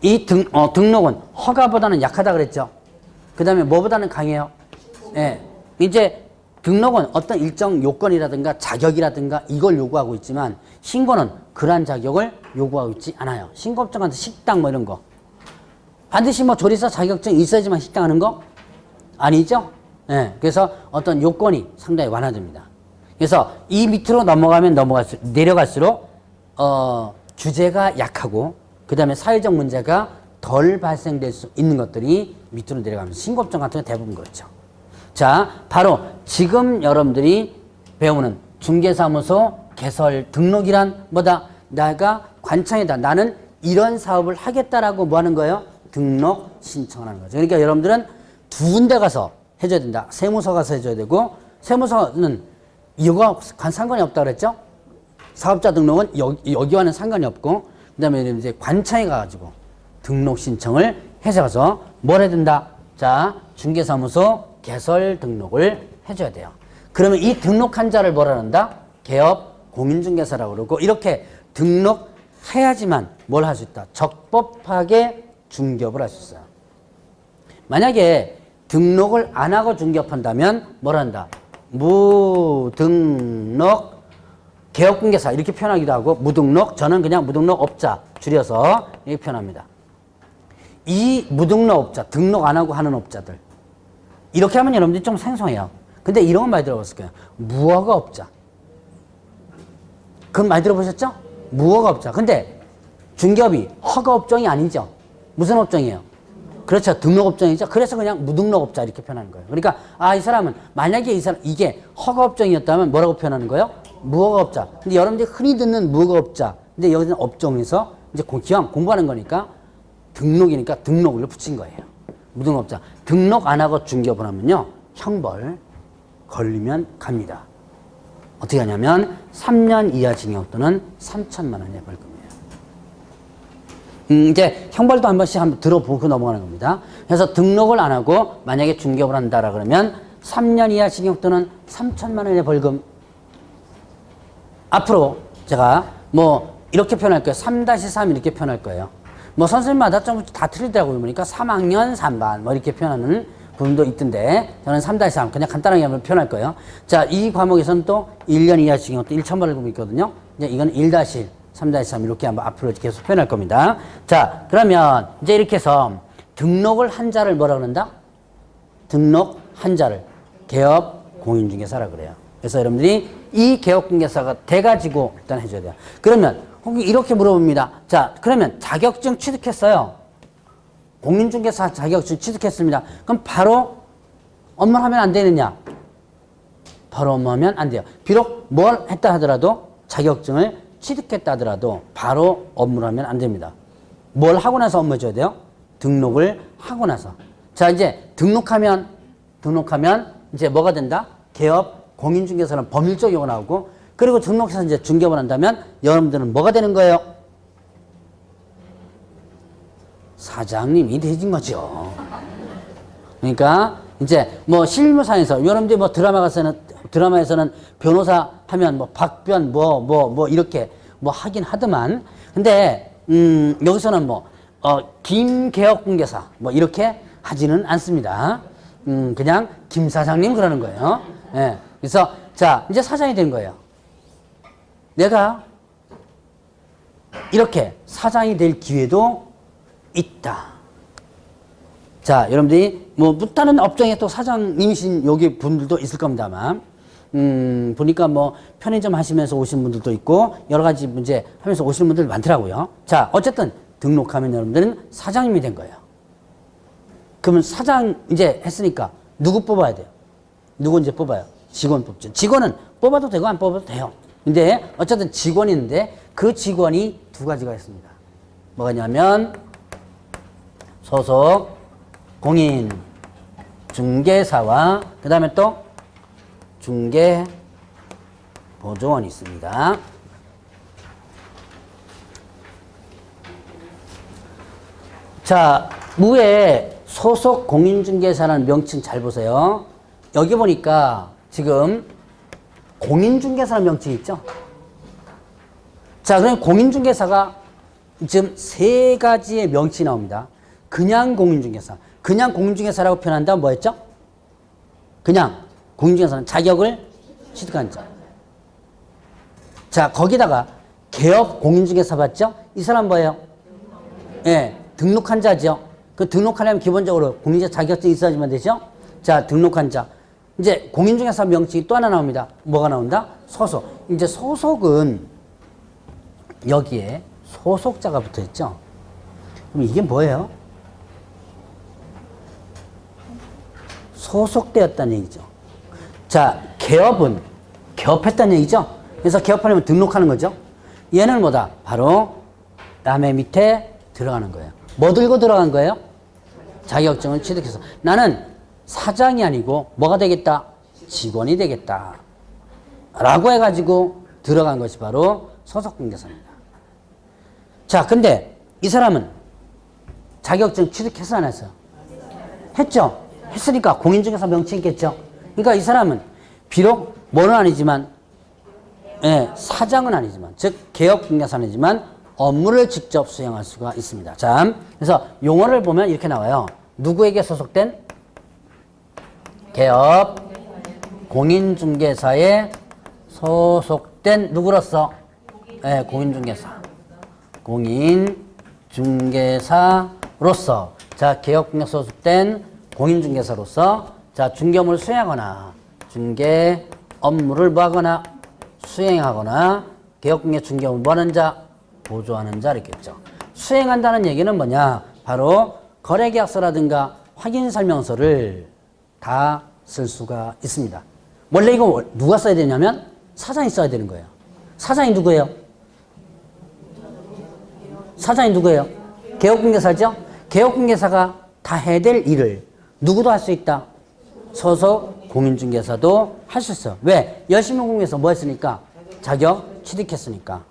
이 등록은 허가보다는 약하다 그랬죠. 그 다음에 뭐보다는 강해요? 예. 이제 등록은 어떤 일정 요건이라든가 자격이라든가 이걸 요구하고 있지만 신고는 그러한 자격을 요구하고 있지 않아요. 신고업종 같은 식당 뭐 이런 거 반드시 뭐 조리사 자격증이 있어야지만 식당 하는 거? 아니죠? 예. 그래서 어떤 요건이 상당히 완화됩니다. 그래서 이 밑으로 내려갈수록 규제가 약하고 그 다음에 사회적 문제가 덜 발생될 수 있는 것들이 밑으로 내려가면서 신고업종 같은 건 대부분 그렇죠. 자, 바로 지금 여러분들이 배우는 중개사무소 개설 등록이란 뭐다? 내가 관청이다. 나는 이런 사업을 하겠다라고 뭐 하는 거예요? 등록 신청을 하는 거죠. 그러니까 여러분들은 두 군데 가서 해줘야 된다. 세무서 가서 해줘야 되고 세무서는 이거 상관이 없다 그랬죠? 사업자 등록은 여기와는 상관이 없고 그 다음에 이제 관청에 가가지고 등록 신청을 해서 가서 뭘 해야 된다? 자, 중개사무소 개설 등록을 해줘야 돼요. 그러면 이 등록한 자를 뭐라 한다? 개업 공인중개사라고 그러고 이렇게 등록해야지만 뭘 할 수 있다? 적법하게 중개업을 할 수 있어요. 만약에 등록을 안 하고 중개업한다면 뭘 한다? 무등록 개업공개사 이렇게 표현하기도 하고 무등록 저는 그냥 무등록업자 줄여서 이렇게 표현합니다. 이 무등록업자 등록 안 하고 하는 업자들 이렇게 하면 여러분들이 좀 생소해요. 근데 이런 건 많이 들어봤을 거예요. 무허가업자 그건 많이 들어보셨죠? 무허가업자 근데 중개업이 허가업종이 아니죠. 무슨 업종이에요? 그렇죠. 등록업종이죠. 그래서 그냥 무등록업자 이렇게 표현하는 거예요. 그러니까 이 사람은 만약에 이게 허가업종이었다면 뭐라고 표현하는 거예요? 무허가업자. 근데 여러분들이 흔히 듣는 무허가업자. 근데 여기는 업종에서 이제 기왕 공부하는 거니까 등록이니까 등록을 붙인 거예요. 무등록업자. 등록 안 하고 중개업을 하면요. 형벌 걸리면 갑니다. 어떻게 하냐면 3년 이하 징역 또는 3천만 원의 벌금이에요. 이제 형벌도 한 번씩 한번 들어보고 넘어가는 겁니다. 그래서 등록을 안 하고 만약에 중개업을 한다라 그러면 3년 이하 징역 또는 3천만 원의 벌금. 앞으로 제가 뭐 이렇게 표현할 거예요. 3-3 이렇게 표현할 거예요. 뭐 선생님마다 좀 다 틀리더라고요. 보니까 3학년 3반 뭐 이렇게 표현하는 부분도 있던데 저는 3-3 그냥 간단하게 한번 표현할 거예요. 자, 이 과목에서는 또 1년 이하 징역 또 1천 벌금이 있거든요. 이제 이건 1-1, 3-3 이렇게 한번 앞으로 계속 표현할 겁니다. 자, 그러면 이제 이렇게 해서 등록을 한 자를 뭐라 그런다? 등록 한 자를 개업 공인중개사라 그래요. 그래서 여러분들이 이 개업공개사가 돼가지고 일단 해줘야 돼요. 그러면 혹시 이렇게 물어봅니다. 자, 그러면 자격증 취득했어요. 공인중개사 자격증 취득했습니다. 그럼 바로 업무를 하면 안 되느냐? 바로 업무하면 안 돼요. 비록 뭘 했다 하더라도 자격증을 취득했다 하더라도 바로 업무를 하면 안 됩니다. 뭘 하고 나서 업무 해줘야 돼요? 등록을 하고 나서. 자, 이제 등록하면 이제 뭐가 된다? 개업 공인중개사는 법률적 용어 나오고, 그리고 등록해서 이제 중개업을 한다면 여러분들은 뭐가 되는 거예요? 사장님이 되진 거죠. 그러니까 이제 뭐 실무상에서 여러분들이 뭐 드라마에서는 변호사 하면 뭐 박변 뭐 이렇게 뭐 하긴 하더만, 근데 여기서는 뭐 김개업공개사 뭐 이렇게 하지는 않습니다. 그냥 김 사장님 그러는 거예요. 예. 그래서 자, 이제 사장이 된 거예요. 내가 이렇게 사장이 될 기회도 있다. 자, 여러분들이 뭐 다른 업종에 또 사장님이신 여기 분들도 있을 겁니다만, 보니까 뭐 편의점 하시면서 오신 분들도 있고 여러 가지 문제 하면서 오시는 분들 많더라고요. 자, 어쨌든 등록하면 여러분들은 사장님이 된 거예요. 그러면 사장 이제 했으니까 누구 뽑아야 돼요? 누구 이제 뽑아요? 직원 뽑죠. 직원은 뽑아도 되고 안 뽑아도 돼요. 근데 어쨌든 직원인데 그 직원이 두 가지가 있습니다. 뭐가 있냐면 소속 공인 중개사와 그 다음에 또 중개 보조원이 있습니다. 자, 무에 소속 공인중개사라는 명칭 잘 보세요. 여기 보니까 지금 공인중개사라는 명칭이 있죠. 자, 그럼 공인중개사가 지금 세 가지의 명칭이 나옵니다. 그냥 공인중개사. 그냥 공인중개사라고 표현한다면 뭐였죠? 그냥 공인중개사는 자격을 취득한 자. 자, 거기다가 개업 공인중개사 봤죠? 이 사람 뭐예요? 예, 등록한 자죠. 그 등록하려면 기본적으로 공인중개사 자격증이 있어야지만 되죠? 자, 등록한 자. 이제 공인중개사 명칭이 또 하나 나옵니다. 뭐가 나온다? 소속. 이제 소속은 여기에 소속자가 붙어 있죠? 그럼 이게 뭐예요? 소속되었다는 얘기죠. 자, 개업은 개업했다는 얘기죠. 그래서 개업하려면 등록하는 거죠. 얘는 뭐다? 바로 남의 밑에 들어가는 거예요. 뭐 들고 들어간 거예요? 자격증을 취득해서 나는 사장이 아니고 뭐가 되겠다? 직원이 되겠다 라고 해가지고 들어간 것이 바로 소속공개사입니다. 자, 근데 이 사람은 자격증 취득해서 안 했어요? 했죠? 했으니까 공인중개사 명칭이 있겠죠? 그러니까 이 사람은 비록 뭐는 아니지만, 예, 사장은 아니지만, 즉 개업공개사는 아니지만 업무를 직접 수행할 수가 있습니다. 자, 그래서 용어를 보면 이렇게 나와요. 누구에게 소속된? 개업 공인중개사에 소속된 누구로서? 예, 공인중개사. 공인중개사로서. 자, 개업공개사 소속된 공인중개사로서 자, 중개업무를 수행하거나 중개 업무를 뭐 하거나 수행하거나 개업공개 중개업을 뭐 하는 자? 보조하는 자 이렇겠죠. 수행한다는 얘기는 뭐냐? 바로 거래계약서라든가 확인설명서를 다 쓸 수가 있습니다. 원래 이거 누가 써야 되냐면 사장이 써야 되는 거예요. 사장이 누구예요? 사장이 누구예요? 개업공개사죠? 개업공개사가 다 해야 될 일을 누구도 할 수 있다. 소속 공인중개사도 할 수 있어요. 왜? 열심히 공부해서 뭐 했으니까? 자격 취득했으니까.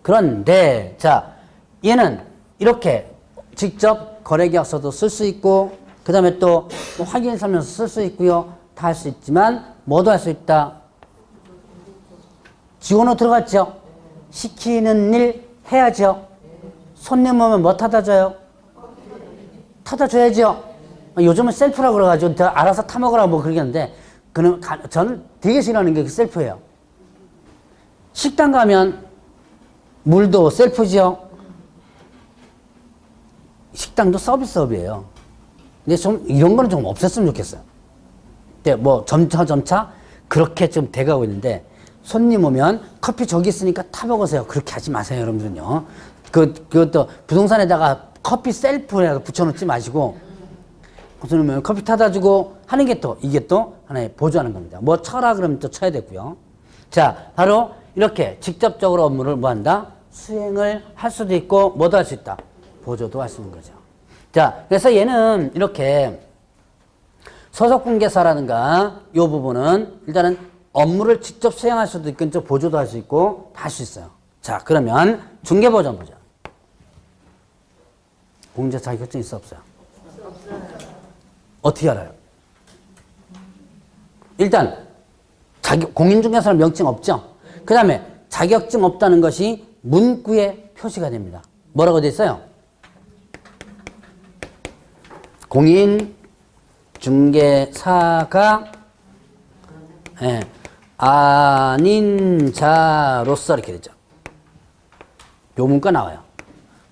그런데 자, 얘는 이렇게 직접 거래계약서도 쓸 수 있고 그 다음에 또 확인설명서 쓸 수 있고요. 다 할 수 있지만 뭐도 할 수 있다. 직원으로 들어갔죠. 시키는 일 해야죠. 손님 오면 뭐 타다 줘요? 타다 줘야죠. 요즘은 셀프라고 그래가지고 알아서 타먹으라고 뭐 그러겠는데 저는 되게 싫어하는 게 그 셀프예요. 식당 가면 물도 셀프죠. 식당도 서비스업이에요. 근데 좀 이런 거는 좀 없었으면 좋겠어요. 뭐 점차 그렇게 좀 돼가고 있는데 손님 오면 커피 저기 있으니까 타 먹으세요. 그렇게 하지 마세요, 여러분들은요. 그것도 부동산에다가 커피 셀프에 붙여놓지 마시고 손님 커피 타다 주고 하는 게 또 이게 또 하나의 보조하는 겁니다. 뭐 쳐라 그러면 또 쳐야 되고요. 자, 바로 이렇게 직접적으로 업무를 뭐 한다? 수행을 할 수도 있고 뭐도 할 수 있다? 보조도 할 수 있는 거죠. 자, 그래서 얘는 이렇게 소속공개사라든가 이 부분은 일단은 업무를 직접 수행할 수도 있고 좀 보조도 할 수 있고 다 할 수 있어요. 자, 그러면 중개보전 보죠. 공제 자격증 있어 없어요? 어떻게 알아요? 일단 공인중개사는 명칭 없죠? 그 다음에 자격증 없다는 것이 문구에 표시가 됩니다. 뭐라고 돼 있어요? 공인중개사가 아닌 자로서 이렇게 되죠. 요 문구가 나와요.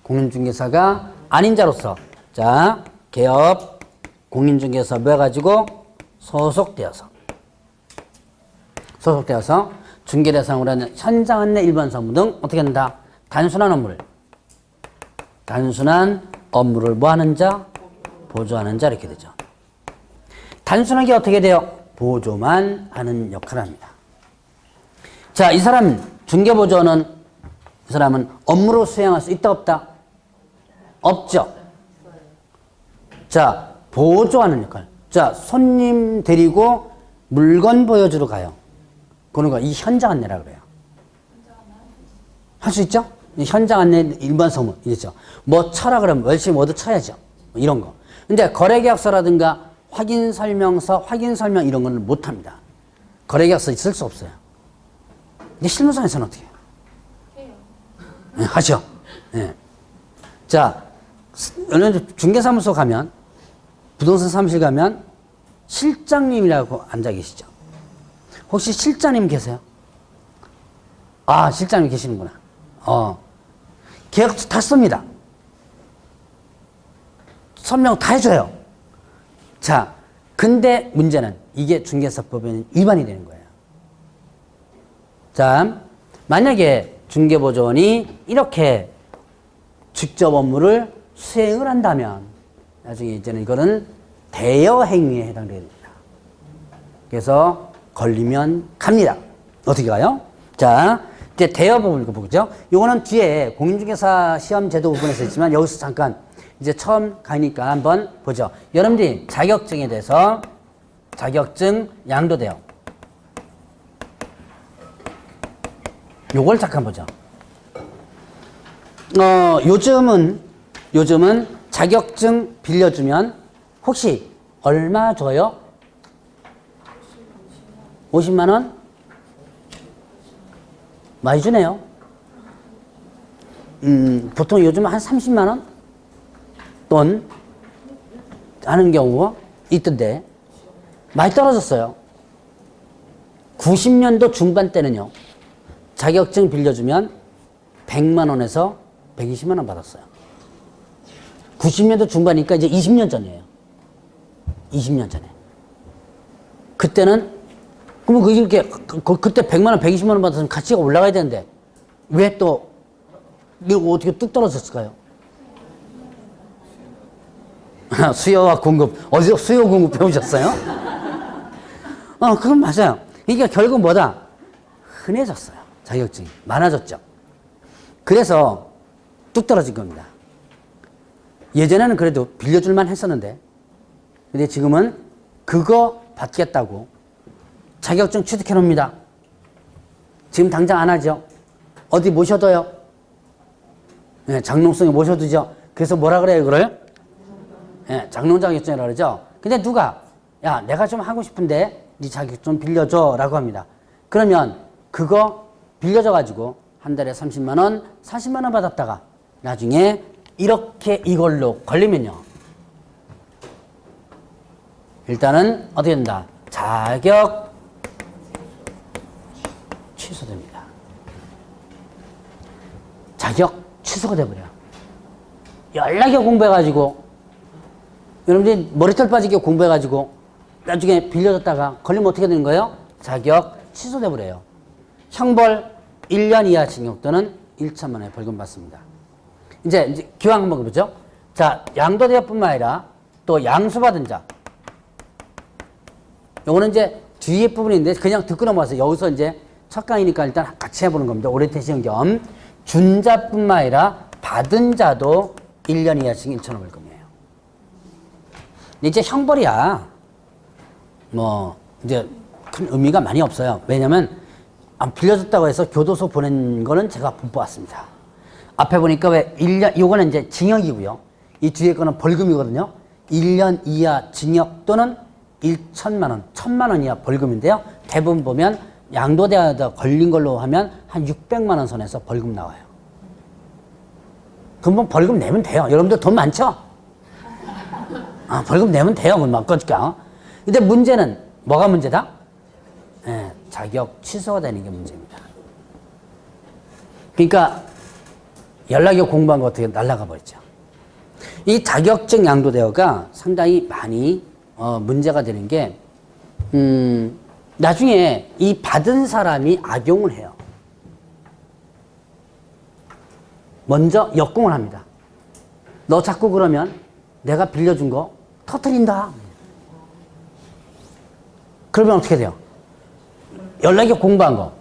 공인중개사가 아닌 자로서. 자, 개업 공인중개사 뭐 해가지고 소속되어서 중개 대상으로 하는 현장 안내 일반 사무 등 어떻게 한다? 단순한 업무를 뭐 하는 자? 보조하는 자 이렇게 되죠. 단순하게 어떻게 돼요? 보조만 하는 역할을 합니다. 자, 이 사람 중개보조는 이 사람은 업무로 수행할 수 있다 없다? 없죠. 자, 보조하는 역할. 자, 손님 데리고 물건 보여주러 가요. 그러니까 이 현장 안내라 그래요. 할 수 있죠? 현장 안내 일반 서문 이죠. 뭐 쳐라 그러면 열심히 뭐도 쳐야죠. 뭐 이런 거. 근데 거래계약서라든가 확인 설명 이런 거는 못 합니다. 거래계약서 있을 수 없어요. 근데 실무상에서는 어떻게 해요? 네, 하죠. 네. 자, 중개사무소 가면 부동산 사무실 가면 실장님이라고 앉아 계시죠. 혹시 실장님 계세요? 아, 실장님 계시는구나. 계약서 다 씁니다. 설명 다 해줘요. 자, 근데 문제는 이게 중개사법에는 위반이 되는 거예요. 자, 만약에 중개보조원이 이렇게 직접 업무를 수행을 한다면 나중에 이제는 이거는 대여 행위에 해당됩니다. 그래서 걸리면 갑니다. 어떻게 가요? 자, 이제 대여 부분 보죠. 요거는 뒤에 공인중개사 시험 제도 부분에서 있지만 여기서 잠깐 이제 처음 가니까 한번 보죠. 여러분들이 자격증에 대해서 자격증 양도 대여. 요걸 잠깐 보죠. 요즘은 자격증 빌려주면 혹시 얼마 줘요? 50만 원? 많이 주네요. 보통 요즘 한 30만 원? 돈 하는 경우가 있던데 많이 떨어졌어요. 90년도 중반 때는요. 자격증 빌려주면 100만 원에서 120만 원 받았어요. 90년도 중반이니까 이제 20년 전이에요. 20년 전에. 그때는 그러면 그때 100만 원, 120만 원 받았으면 가치가 올라가야 되는데 왜 또 이거 어떻게 뚝 떨어졌을까요? 수요와 공급. 어디서 수요 공급 배우셨어요? 그건 맞아요. 그러니까 결국 뭐다? 흔해졌어요. 자격증이. 많아졌죠. 그래서 뚝 떨어진 겁니다. 예전에는 그래도 빌려줄만 했었는데 근데 지금은 그거 받겠다고 자격증 취득해 놓습니다. 지금 당장 안 하죠. 어디 모셔둬요. 네, 장롱성에 모셔두죠. 그래서 뭐라 그래요, 이거를? 네, 장롱 자격증이라고 그러죠. 근데 누가, 야, 내가 좀 하고 싶은데 네 자격증 좀 빌려줘 라고 합니다. 그러면 그거 빌려줘가지고 한 달에 30만 원, 40만 원 받았다가 나중에 이렇게 이걸로 걸리면요. 일단은 어떻게 된다? 자격 취소됩니다. 자격 취소가 돼버려요. 연락에 공부해가지고 여러분들이 머리털 빠지게 공부해가지고 나중에 빌려줬다가 걸리면 어떻게 되는 거예요? 자격 취소돼 버려요. 형벌 1년 이하 징역 또는 1천만 원의 벌금 받습니다. 이제 기왕 한번 보죠. 자, 양도대여뿐만 아니라 또 양수받은 자. 요거는 이제 뒤에 부분인데 그냥 듣고 넘어가서 여기서 이제 첫 강의니까 일단 같이 해보는 겁니다. 오리엔테이션 겸 준 자뿐만 아니라 받은 자도 1년 이하 징역 1천 원 벌금이에요. 이제 형벌이야. 뭐 이제 큰 의미가 많이 없어요. 왜냐면 빌려줬다고 해서 교도소 보낸 거는 제가 못 봤습니다. 앞에 보니까 왜 1년, 요거는 이제 징역이고요. 이 뒤에 거는 벌금이거든요. 1년 이하 징역 또는 1천만 원, 1,000만 원 이하 벌금인데요. 대부분 보면 양도대하다 걸린 걸로 하면 한 600만 원 선에서 벌금 나와요. 그럼 뭐 벌금 내면 돼요. 여러분들 돈 많죠? 벌금 내면 돼요. 그럼 막 꺼질까? 근데 문제는 뭐가 문제다? 예, 자격 취소가 되는 게 문제입니다. 그러니까 연락이 공부한 거 어떻게 날아가 버렸죠. 이 자격증 양도대여가 상당히 많이 문제가 되는 게 나중에 이 받은 사람이 악용을 해요. 먼저 역공을 합니다. 너 자꾸 그러면 내가 빌려준 거 터뜨린다. 그러면 어떻게 돼요? 연락이 공부한 거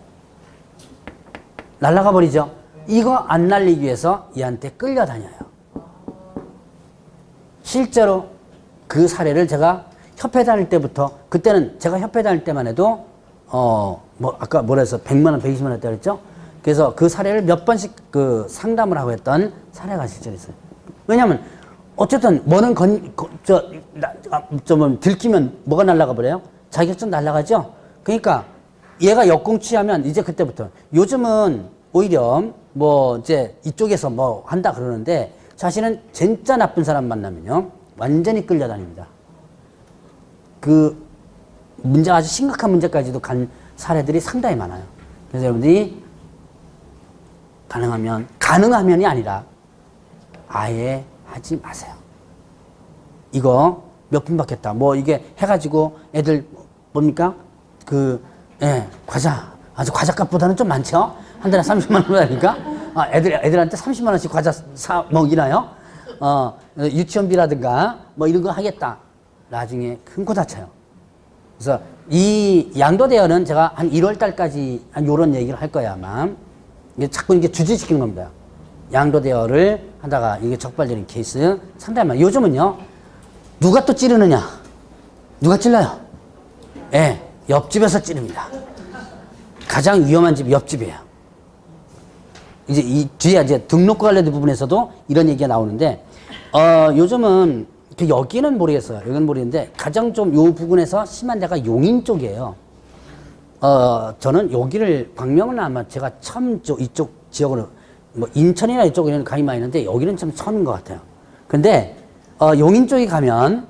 날아가 버리죠. 이거 안 날리기 위해서 얘한테 끌려다녀요. 실제로 그 사례를 제가 협회 다닐 때부터, 그때는 제가 협회 다닐 때만 해도 뭐 아까 뭐라 해서 100만 원, 120만 원 했다 그랬죠? 그래서 그 사례를 몇 번씩 그 상담을 하고 했던 사례가 실제 있어요. 왜냐면 어쨌든 뭐는 들키면 뭐가 날아가 버려요? 자격증 날아가죠? 그러니까 얘가 역공 취하면 이제 그때부터, 요즘은 오히려 뭐 이제 이쪽에서 뭐 한다 그러는데 사실은 진짜 나쁜 사람 만나면요 완전히 끌려다닙니다. 그 문제가 아주 심각한 문제까지도 간 사례들이 상당히 많아요. 그래서 여러분들이 가능하면이 아니라 아예 하지 마세요. 이거 몇 분 받겠다. 뭐 이게 해가지고 애들 뭡니까? 과자. 아주 과자값보다는 좀 많죠? 한 달에 30만 원 하니까. 애들한테 30만 원씩 과자 사 먹이나요? 유치원비라든가 뭐 이런 거 하겠다. 나중에 큰 코 다쳐요. 그래서 이 양도대여는 제가 한 1월 달까지 한 요런 얘기를 할 거야, 아마. 이게 자꾸 이게 주지시키는 겁니다. 양도대여를 하다가 이게 적발되는 케이스 상당히 많아요. 요즘은요, 누가 또 찌르느냐? 누가 찔러요? 옆집에서 찌릅니다. 가장 위험한 집이 옆집이에요. 이제 이 뒤에 이제 등록과 관련된 부분에서도 이런 얘기가 나오는데, 요즘은 여기는 모르겠어요. 여기는 모르겠는데 가장 좀 요 부분에서 심한 데가 용인 쪽이에요. 저는 여기를 광명은 아마 제가 처음 이쪽 지역으로 뭐 인천이나 이쪽에는 가기 많이 있는데 여기는 참 처음인 것 같아요. 근데 용인 쪽에 가면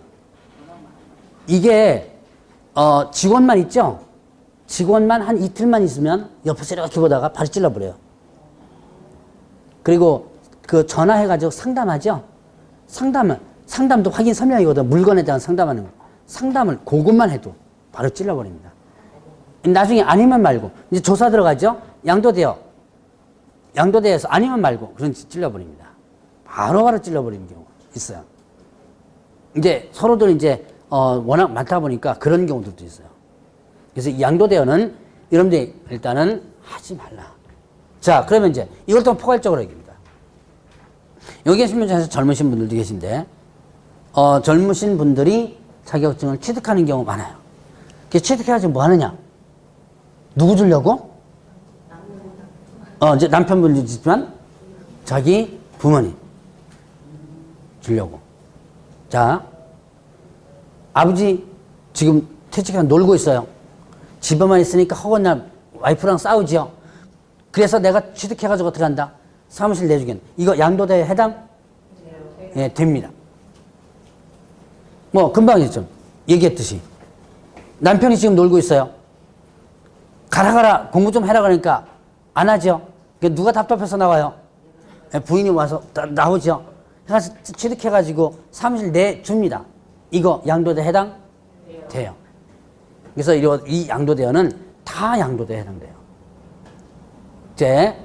이게 직원만 있죠. 직원만 한 이틀만 있으면 옆에서 이렇게 보다가 바로 찔러버려요. 그리고 그 전화해가지고 상담하죠. 상담도 확인 설명이거든. 물건에 대한 상담하는 거. 상담을 그것만 해도 바로 찔러버립니다. 나중에 아니면 말고 이제 조사 들어가죠. 양도대여에서 아니면 말고 그런 찔러버립니다. 바로 찔러버리는 경우가 있어요. 이제 서로들 이제 워낙 많다 보니까 그런 경우들도 있어요. 그래서 이 양도대여는 여러분들이 일단은 하지 말라. 자, 그러면 이제 이걸 또 포괄적으로 얘기합니다. 여기 계신 분 중에서 젊으신 분들도 계신데 젊으신 분들이 자격증을 취득하는 경우 많아요. 취득해가지고 뭐 하느냐? 누구 주려고? 이제 남편분이지만 자기 부모님 주려고. 자, 아버지 지금 퇴직해서 놀고 있어요. 집에만 있으니까 허건날 와이프랑 싸우지요. 그래서 내가 취득해가지고 어떻게 한다? 사무실 내주겠네. 이거 양도대여 해당? 예, 됩니다. 뭐 금방 좀 얘기했듯이 남편이 지금 놀고 있어요. 가라 공부 좀 해라 그러니까 안 하죠. 누가 답답해서 나와요? 부인이 와서 나오죠. 해가지고 취득해가지고 사무실 내줍니다. 이거 양도대 해당? 돼요. 그래서 이 양도대여는 다 양도대에 해당돼요. 이제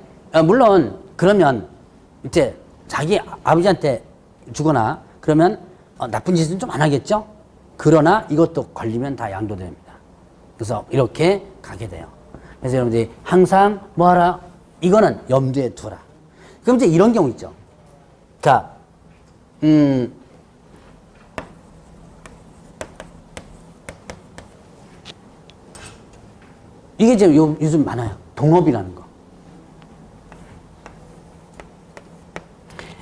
물론 그러면 이제 자기 아버지한테 주거나 그러면 나쁜 짓은 좀 안 하겠죠? 그러나 이것도 걸리면 다 양도됩니다. 그래서 이렇게 가게 돼요. 그래서 여러분들이 항상 뭐하라? 이거는 염두에 두라. 그럼 이제 이런 경우 있죠. 자, 이게 이제 요즘 많아요. 동업이라는 거.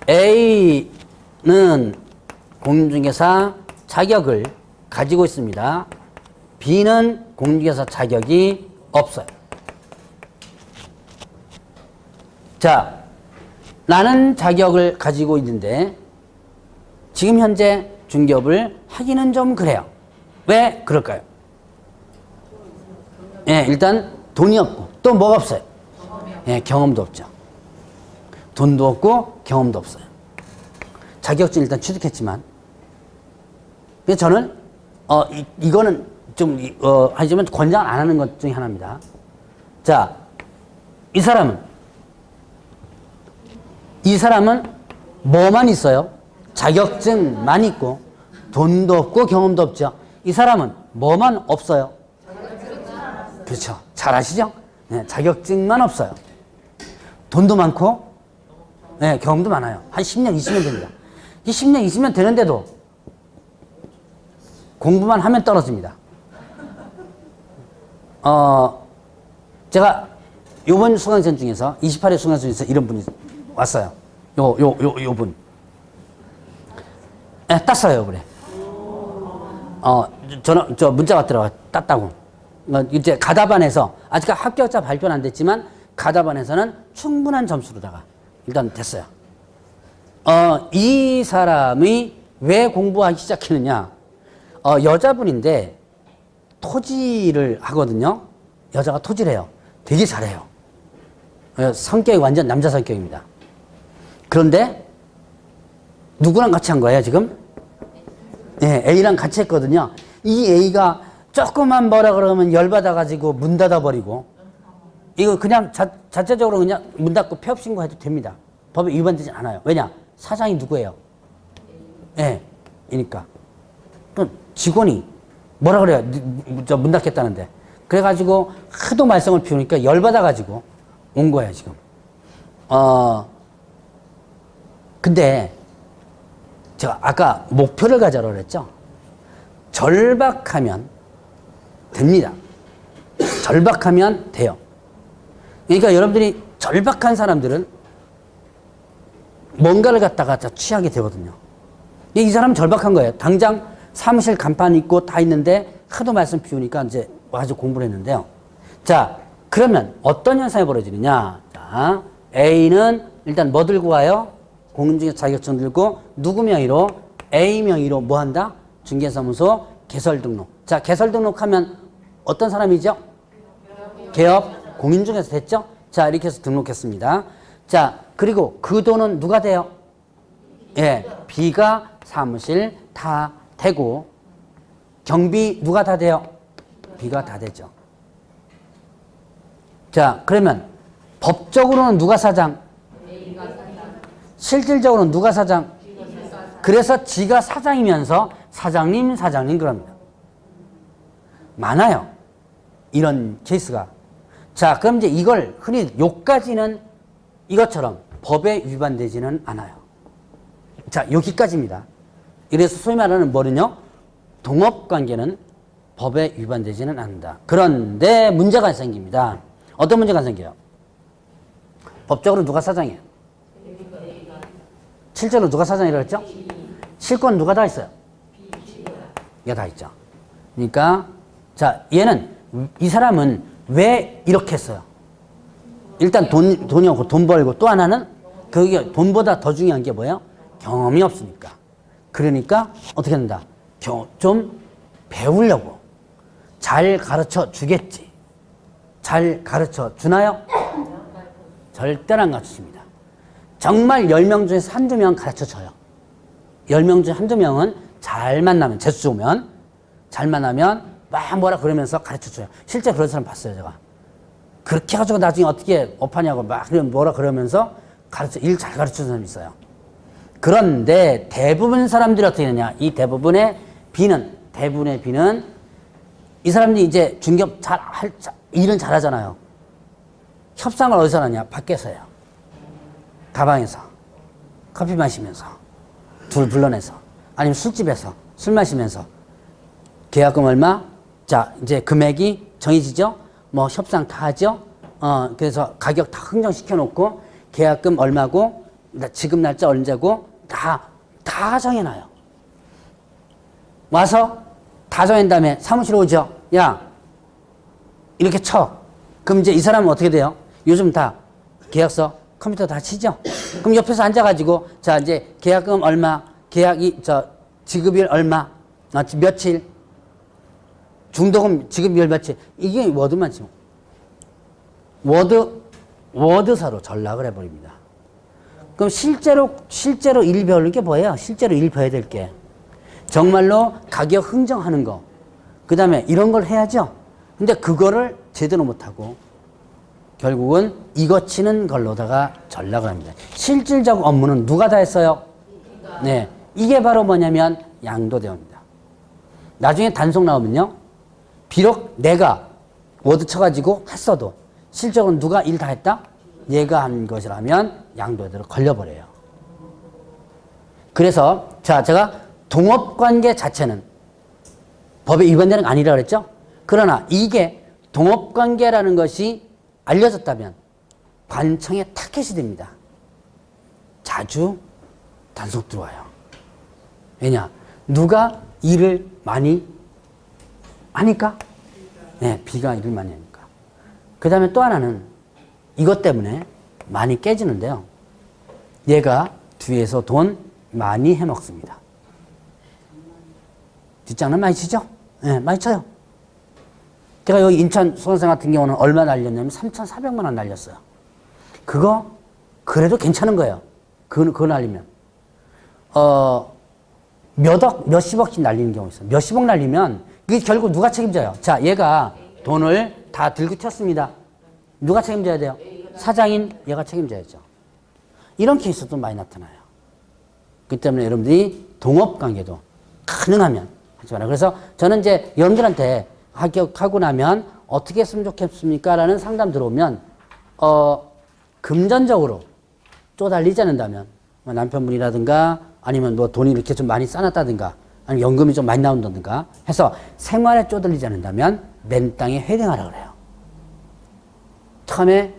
A는 공인중개사 자격을 가지고 있습니다. B는 공인중개사 자격이 없어요. 자, 나는 자격을 가지고 있는데 지금 현재 중개업을 하기는 좀 그래요. 왜 그럴까요? 예, 일단 돈이 없고 또 뭐가 없어요? 예, 경험도 없죠. 돈도 없고 경험도 없어요. 자격증 일단 취득했지만 그래서 저는 이거는 좀 하지만 권장 안 하는 것 중에 하나입니다. 자, 이 사람은 뭐만 있어요? 자격증만 있고 돈도 없고 경험도 없죠. 이 사람은 뭐만 없어요? 그렇죠. 잘 아시죠? 네, 자격증만 없어요. 돈도 많고 네, 경험도 많아요. 한 10년, 20년 됩니다. 이 10년, 20년 되는데도 공부만 하면 떨어집니다. 제가 요번 수강생 중에서 28회 수강생 중에서 이런 분이 왔어요. 요 분. 네, 땄어요, 그래. 저 문자 왔더라고요. 땄다고. 이제 가다반에서, 아직 합격자 발표는 안 됐지만, 가다반에서는 충분한 점수로다가 일단 됐어요. 이 사람이 왜 공부하기 시작했느냐. 여자분인데, 토지를 하거든요. 여자가 토지를 해요. 되게 잘해요. 성격이 완전 남자 성격입니다. 그런데, 누구랑 같이 한 거예요, 지금? 네, A랑 같이 했거든요. 이 A가 조금만 뭐라 그러면 열받아가지고 문 닫아버리고, 이거 그냥 자체적으로 그냥 문 닫고 폐업신고해도 됩니다. 법에 위반되지 않아요. 왜냐? 사장이 누구예요? 예, 네, 이니까. 그럼 직원이 뭐라 그래요? 문 닫겠다는데. 그래가지고 하도 말썽을 피우니까 열받아가지고 온 거예요, 지금. 근데 제가 아까 목표를 가져라 그랬죠? 절박하면 됩니다. 절박하면 돼요. 그러니까 여러분들이 절박한 사람들은 뭔가를 갖다가 취하게 되거든요. 이 사람은 절박한 거예요. 당장 사무실 간판 있고 다 있는데 하도 말씀 피우니까 이제 와서 공부를 했는데요. 자, 그러면 어떤 현상이 벌어지느냐? 자, A는 일단 뭐 들고 와요? 공인중개사 자격증 들고 누구 명의로? A 명의로 뭐 한다? 중개사무소 개설 등록. 자, 개설 등록하면 어떤 사람이죠? 개업 공인중개사 됐죠? 자, 이렇게 해서 등록했습니다. 자, 그리고 그 돈은 누가 돼요? 예, B가 사무실 다 되고 경비 누가 다 돼요? B가 다 되죠. 자, 그러면 법적으로는 누가 사장? 실질적으로는 누가 사장? 그래서 지가 사장이면서 사장님 그럽니다. 많아요. 이런 케이스가. 자, 그럼 이제 이걸 흔히 요까지는 이것처럼 법에 위반되지는 않아요. 자, 여기까지입니다. 이래서 소위 말하는 뭐는요? 동업관계는 법에 위반되지는 않는다. 그런데 문제가 생깁니다. 어떤 문제가 생겨요? 법적으로 누가 사장이에요? 실제로 누가 사장이라고 했죠? 실권 누가 다 있어요? 얘가 다 있죠. 그러니까 자, 이 사람은 왜 이렇게 했어요? 일단 돈이 없고 돈 벌고 또 하나는 그게 돈보다 더 중요한 게 뭐예요? 경험이 없으니까. 그러니까 어떻게 한다? 좀 배우려고. 잘 가르쳐 주겠지. 잘 가르쳐 주나요? 절대로 안 가르쳐줍니다. 정말 10명 중에서 한두 명 가르쳐 줘요. 10명 중에 한두 명은 잘 만나면, 재수 좋으면, 잘 만나면 막 뭐라 그러면서 가르쳐줘요. 실제 그런 사람 봤어요, 제가. 그렇게 해가지고 나중에 어떻게 업하냐고 막 뭐라 그러면서 일 잘 가르쳐주는 사람이 있어요. 그런데 대부분 사람들이 어떻게 되냐. 이 대부분의 B는 이 사람들이 이제 중개업 일은 잘하잖아요. 협상을 어디서 하느냐? 밖에서 해요. 다방에서. 커피 마시면서. 둘 불러내서. 아니면 술집에서. 술 마시면서. 계약금 얼마? 자, 이제 금액이 정해지죠? 뭐 협상 다 하죠? 그래서 가격 다 흥정시켜 놓고 계약금 얼마고, 지급 날짜 언제고, 다 정해놔요. 와서 다 정한 다음에 사무실 오죠? 야, 이렇게 쳐. 그럼 이제 이 사람은 어떻게 돼요? 요즘 다 계약서 컴퓨터 다 치죠? 그럼 옆에서 앉아가지고, 자, 이제 계약금 얼마, 지급일 얼마, 며칠, 중도금 지급일 며칠. 이게 워드만 치고. 워드서로 전락을 해버립니다. 그럼 실제로 일 배우는 게 뭐예요? 실제로 일 배워야 될 게. 정말로 가격 흥정하는 거. 그 다음에 이런 걸 해야죠. 근데 그거를 제대로 못하고 결국은 이거 치는 걸로다가 전락을 합니다. 실질적 업무는 누가 다 했어요? 네. 이게 바로 뭐냐면 양도대여입니다. 나중에 단속 나오면요. 비록 내가 워드 쳐가지고 했어도 실적은 누가 일 다 했다? 얘가 한 것이라면 양도대여로 걸려버려요. 그래서 자, 제가 동업관계 자체는 법에 위반되는 거 아니라 그랬죠? 그러나 이게 동업관계라는 것이 알려졌다면 관청에 타켓이 됩니다. 자주 단속 들어와요. 왜냐? 누가 일을 많이 하니까? 네, B가 일을 많이 하니까. 그 다음에 또 하나는 이것 때문에 많이 깨지는데요. 얘가 뒤에서 돈 많이 해먹습니다. 뒷장난 많이 치죠? 네, 많이 쳐요. 제가 여기 인천 수강생 같은 경우는 얼마 날렸냐면 3,400만 원 날렸어요. 그거 그래도 괜찮은 거예요. 그거 날리면. 몇십억씩 날리는 경우 있어요. 몇십억 날리면 이게 결국 누가 책임져요? 자, 얘가 돈을 다 들고 튀었습니다. 누가 책임져야 돼요? 사장인 얘가 책임져야죠. 이런 케이스도 많이 나타나요. 그렇기 때문에 여러분들이 동업관계도 가능하면 하지 마라. 그래서 저는 이제 여러분들한테 합격하고 나면 어떻게 했으면 좋겠습니까? 라는 상담 들어오면 금전적으로 쪼달리지 않는다면 뭐 남편분이라든가 아니면 뭐 돈이 이렇게 좀 많이 쌓았다든가 아니면 연금이 좀 많이 나온다든가 해서 생활에 쪼들리지 않는다면 맨 땅에 회생하라 그래요. 처음에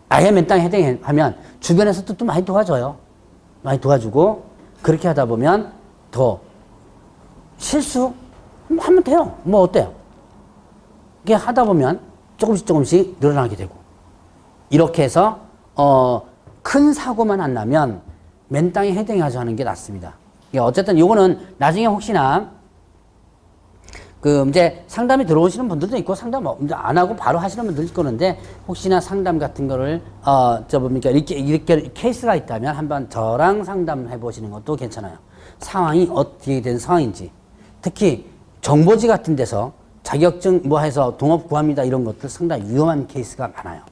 아예 맨 땅에 회생하면 주변에서도 또 많이 도와줘요. 많이 도와주고 그렇게 하다 보면 더 실수 하면 돼요. 뭐 어때요? 이게 하다 보면 조금씩 늘어나게 되고 이렇게 해서 큰 사고만 안 나면 맨 땅에 헤딩하지 하는 게 낫습니다. 어쨌든 요거는 나중에 혹시나 이제 상담이 들어오시는 분들도 있고 상담 안 하고 바로 하시는 분들도 있고 그런데 혹시나 상담 같은 거를 이렇게 케이스가 있다면 한번 저랑 상담해 보시는 것도 괜찮아요. 상황이 어떻게 된 상황인지 특히 정보지 같은 데서 자격증 뭐 해서 동업 구합니다 이런 것들 상당히 위험한 케이스가 많아요.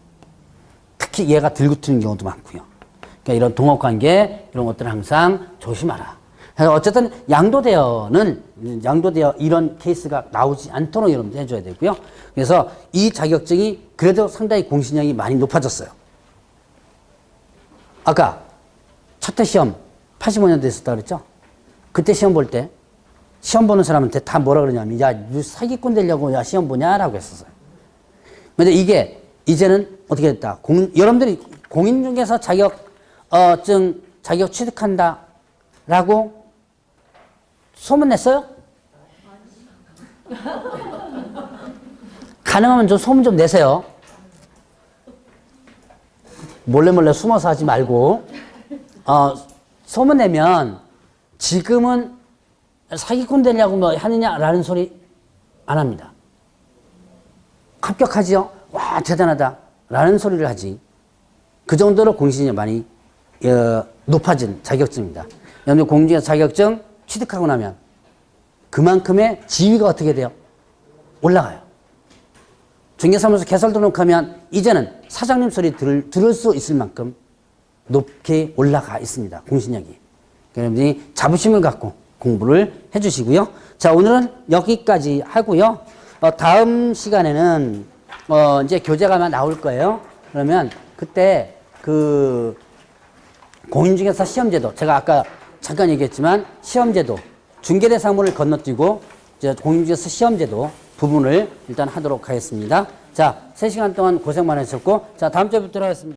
특히 얘가 들고 튀는 경우도 많고요. 그러니까 이런 동업관계 이런 것들은 항상 조심하라. 그래서 어쨌든 양도대여 이런 케이스가 나오지 않도록 여러분들 해줘야 되고요. 그래서 이 자격증이 그래도 상당히 공신력이 많이 높아졌어요. 아까 첫 해 시험 85년도에 했었다 그랬죠? 그때 시험 볼 때 시험 보는 사람한테 다 뭐라 그러냐면 야, 너 사기꾼 되려고 야 시험 보냐? 라고 했었어요. 근데 이게 이제는 어떻게 됐다. 여러분들이 공인중개사 자격 취득한다 라고 소문 냈어요? 가능하면 좀 소문 좀 내세요. 몰래 숨어서 하지 말고 소문 내면 지금은 사기꾼 되려고 뭐 하느냐라는 소리 안 합니다. 합격하지요? 와 대단하다 라는 소리를 하지. 그 정도로 공신이 많이 높아진 자격증입니다. 여러분 공인중개사 자격증 취득하고 나면 그만큼의 지위가 어떻게 돼요? 올라가요. 중개사무소 개설 등록하면 이제는 사장님 소리 들을 수 있을 만큼 높게 올라가 있습니다. 공신력이. 여러분이 자부심을 갖고 공부를 해 주시고요. 자, 오늘은 여기까지 하고요. 다음 시간에는 이제 교재가 아마 나올 거예요. 그러면 그때 그 공인중개사 시험제도, 제가 아까 잠깐 얘기했지만 시험제도, 중개대상물을 건너뛰고 이제 공인중개사 시험제도 부분을 일단 하도록 하겠습니다. 자, 3시간 동안 고생 많으셨고, 자, 다음 주에 뵙도록 하겠습니다.